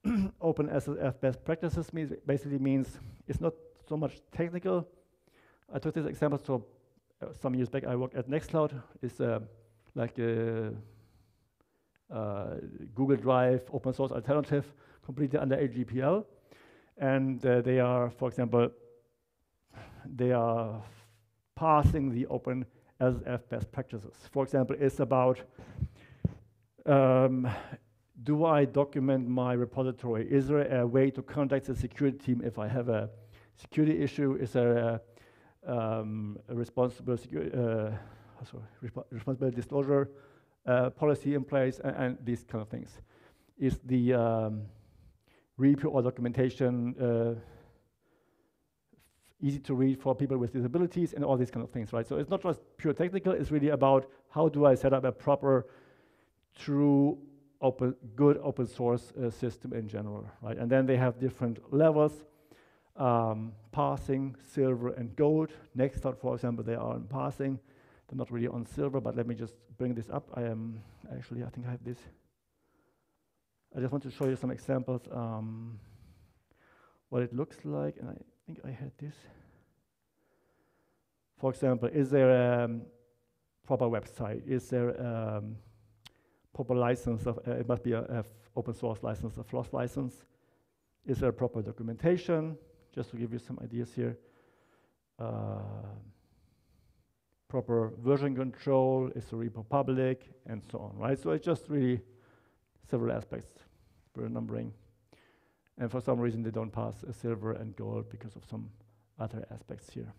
OpenSSF best practices basically means it's not so much technical. I took this example, so some years back I worked at Nextcloud. It's like a Google Drive open source alternative, completely under AGPL. And they are, for example, they are passing the OpenSSF best practices. For example, it's about, do I document my repository? Is there a way to contact the security team if I have a security issue? Is there a responsible disclosure policy in place, and these kind of things? Is the repo or documentation easy to read for people with disabilities, and all these kind of things, right? So it's not just pure technical, it's really about how do I set up a proper, true, good open source system in general, right? And then they have different levels, passing, silver, and gold. Nextcloud, for example, they are on passing. They're not really on silver, but let me just bring this up. I think I have this. I just want to show you some examples, what it looks like, and I think I had this. For example, is there a proper website? Is there a proper license of, it must be a open source license, a FLOSS license. Is there proper documentation? Just to give you some ideas here. Proper version control, is the repo public, and so on, right? So it's just really several aspects for numbering. And for some reason, they don't pass a silver and gold because of some other aspects here.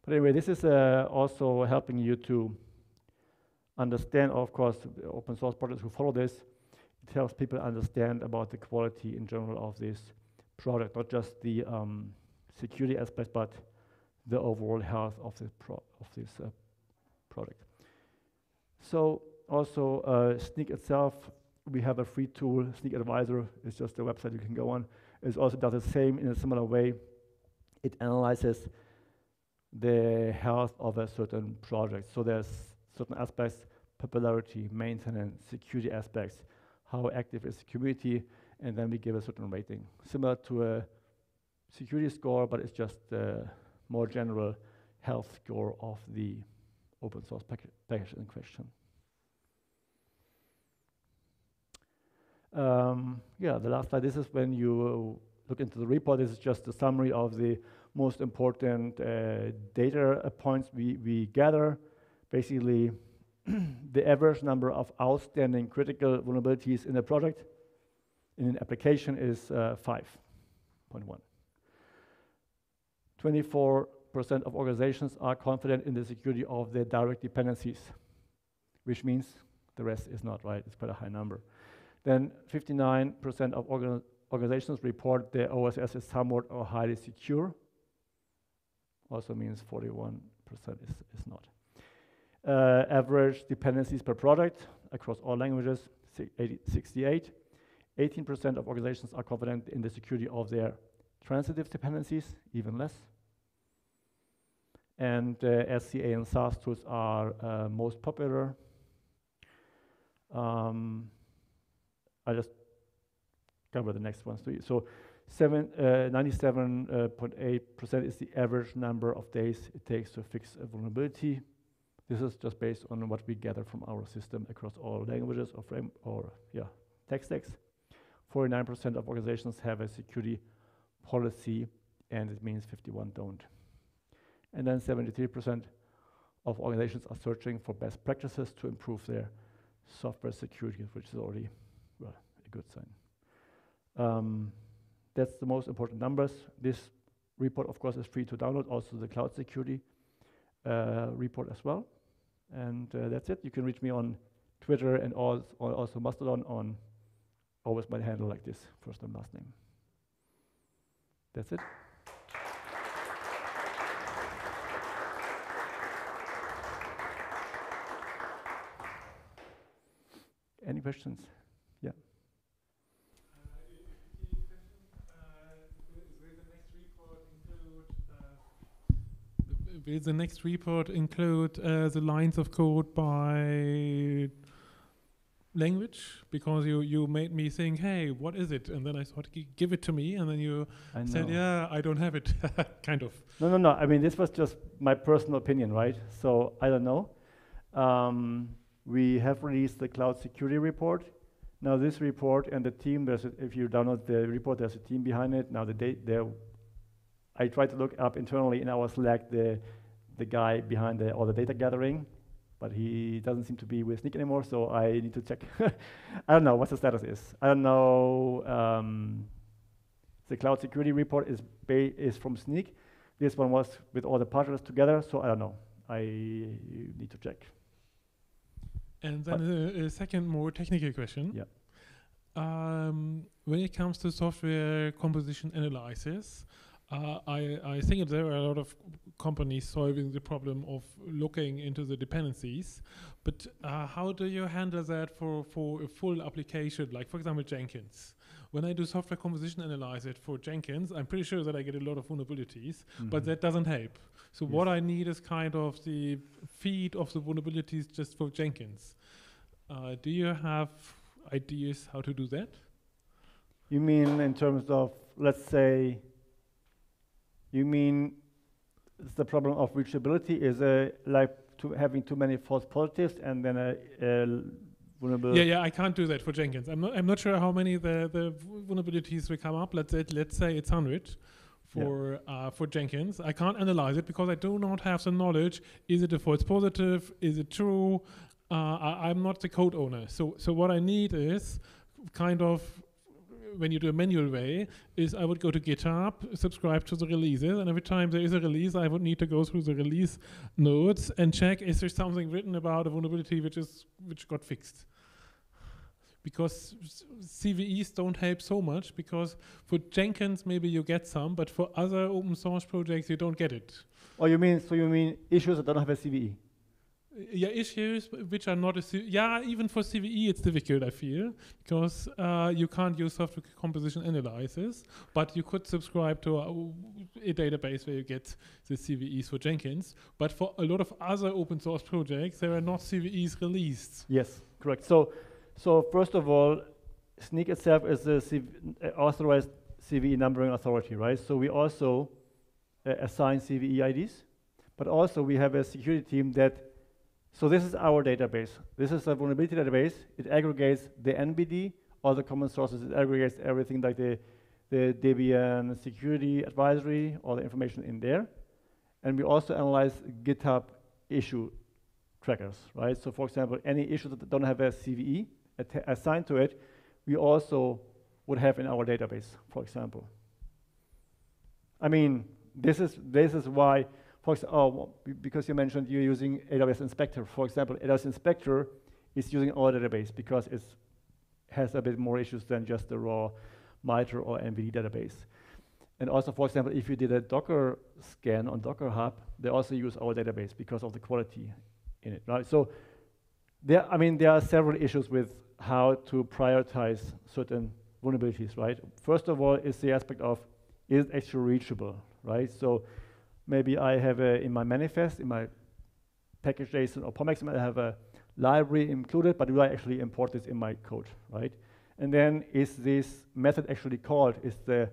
But anyway, this is also helping you to understand, of course, the open source projects who follow this. It helps people understand about the quality in general of this product, not just the security aspect, but the overall health of this project. So also Snyk itself, we have a free tool, Snyk Advisor. It's just a website you can go on. It also does the same in a similar way. It analyzes the health of a certain project. So there's certain aspects, popularity, maintenance, security aspects, how active is the community, and then we give a certain rating. Similar to a security score, but it's just a more general health score of the open source package in question. Yeah, the last slide, this is when you look into the report. This is just a summary of the most important data points we gather. Basically, the average number of outstanding critical vulnerabilities in a project in an application is 5.1. 24% of organizations are confident in the security of their direct dependencies, which means the rest is not, right? It's quite a high number. Then 59% of organizations report their OSS is somewhat or highly secure. Also means 41% is not. Average dependencies per product across all languages, 68. 18% of organizations are confident in the security of their transitive dependencies, even less. And SCA and SaaS tools are most popular. I just cover the next ones to you. So 97.8% is the average number of days it takes to fix a vulnerability. This is just based on what we gather from our system across all languages or tech stacks. 49% of organizations have a security policy, and it means 51 don't. And then 73% of organizations are searching for best practices to improve their software security, which is already, well, a good sign. That's the most important numbers. This report, of course, is free to download, also the cloud security report as well. And that's it. You can reach me on Twitter and also Mastodon on always my handle like this, first and last name. That's it. Any questions? Yeah. Will the next report include the lines of code by language? Because you made me think, hey, what is it? And then I thought, give it to me. And then you said, yeah, I don't have it, kind of. No. I mean, this was just my personal opinion, right? So I don't know. We have released the cloud security report. Now this report and the team, if you download the report, there's a team behind it. Now I tried to look up internally in our Slack the guy behind all the data gathering, but he doesn't seem to be with Snyk anymore, so I need to check. I don't know what the status is. I don't know. The cloud security report is from Snyk. This one was with all the partners together, so I don't know. I need to check. And then a second more technical question. Yeah. When it comes to software composition analysis, I think there are a lot of companies solving the problem of looking into the dependencies, but how do you handle that for a full application, like for example Jenkins? When I do software composition analysis for Jenkins, I'm pretty sure that I get a lot of vulnerabilities, but that doesn't help. So what I need is kind of the feed of the vulnerabilities just for Jenkins. Do you have ideas how to do that? You mean in terms of, let's say, you mean the problem of reachability is like having too many false positives and then a vulnerable. Yeah, I can't do that for Jenkins. I'm not sure how many the vulnerabilities will come up. Let's say it's 100 for Jenkins. I can't analyze it because I do not have the knowledge. Is it a false positive? Is it true? I'm not the code owner. So what I need is kind of, when you do a manual way, is I would go to GitHub, subscribe to the releases, and every time there is a release, I would need to go through the release notes and check, is there something written about a vulnerability which got fixed? Because CVEs don't help so much, because for Jenkins maybe you get some, but for other open source projects you don't get it. Oh, you mean issues that don't have a CVE? Yeah, issues which are not even for CVE it's difficult, I feel, because you can't use software composition analysis, but you could subscribe to a database where you get the CVEs for Jenkins. But for a lot of other open source projects, there are not CVEs released. Yes, correct. So first of all, Snyk itself is a authorized CVE numbering authority, right? So we also assign CVE IDs, but also we have a security team that. So this is our database. This is a vulnerability database. It aggregates the NBD, all the common sources. It aggregates everything like the Debian security advisory, all the information in there. And we also analyze GitHub issue trackers, right? So for example, any issues that don't have a CVE assigned to it, we also would have in our database, for example. I mean, this is why. Because you mentioned you're using AWS Inspector. For example, AWS Inspector is using our database because it has a bit more issues than just the raw MITRE or NVD database. And also, for example, if you did a Docker scan on Docker Hub, they also use our database because of the quality in it, right? So there are several issues with how to prioritize certain vulnerabilities, right? First of all is the aspect of, is it actually reachable, right? So maybe I have in my manifest, in my package JSON or POMX, I have a library included, but do I actually import this in my code, right? And then is this method actually called? Is the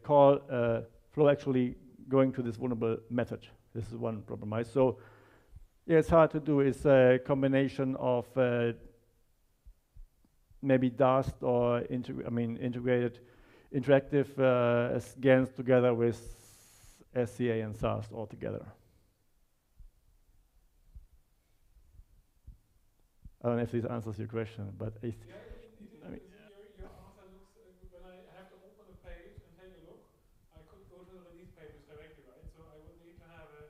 call flow actually going to this vulnerable method? This is one problem, right? So yeah, it's hard to do. It's a combination of maybe Dust or integrated interactive scans together with SCA and SAST all together. I don't know if this answers your question, but Your answer looks, when I have to open a page and take a look, I could go to the release pages directly, right? So I would need to have a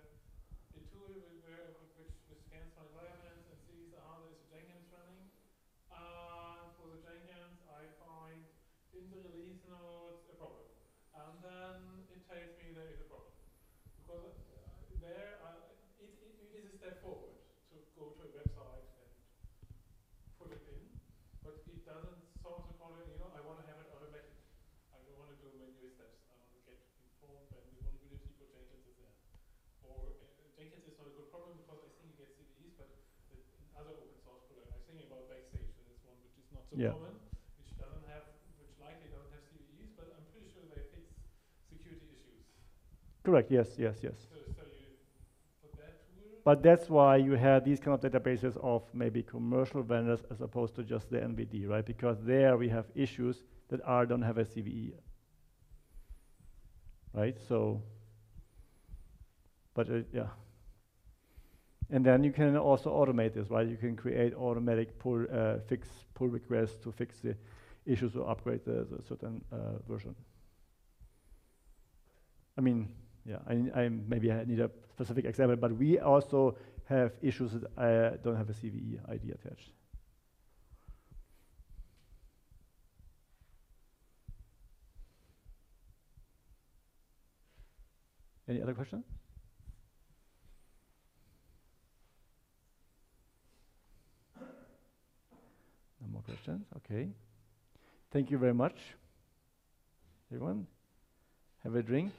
tool which scans my environments and sees how there's a Jenkins running. For the Jenkins, I find in the release notes a problem. And then it tells me there is a problem. Because it is a step forward to go to a website and put it in, but it doesn't solve the problem, I want to have it automatic. I don't want to do manual steps. I want to get informed when the vulnerability for Jenkins is there. Or Jenkins is not a good problem because I think you get CVEs, but in other open source products, I'm thinking about Backstage, that is one which is not so common, which likely doesn't have CVEs, but I'm pretty sure they fix security issues. Correct, yes. So you put that tool. But that's why you have these kind of databases of maybe commercial vendors as opposed to just the NVD, right? Because there we have issues that don't have a CVE, right? So, but yeah. And then you can also automate this, right? You can create automatic fix pull requests to fix the issues or upgrade the certain version. I mean, yeah, maybe I need a specific example, but we also have issues that don't have a CVE ID attached. Any other question? No more questions? Okay. Thank you very much, everyone. Have a drink.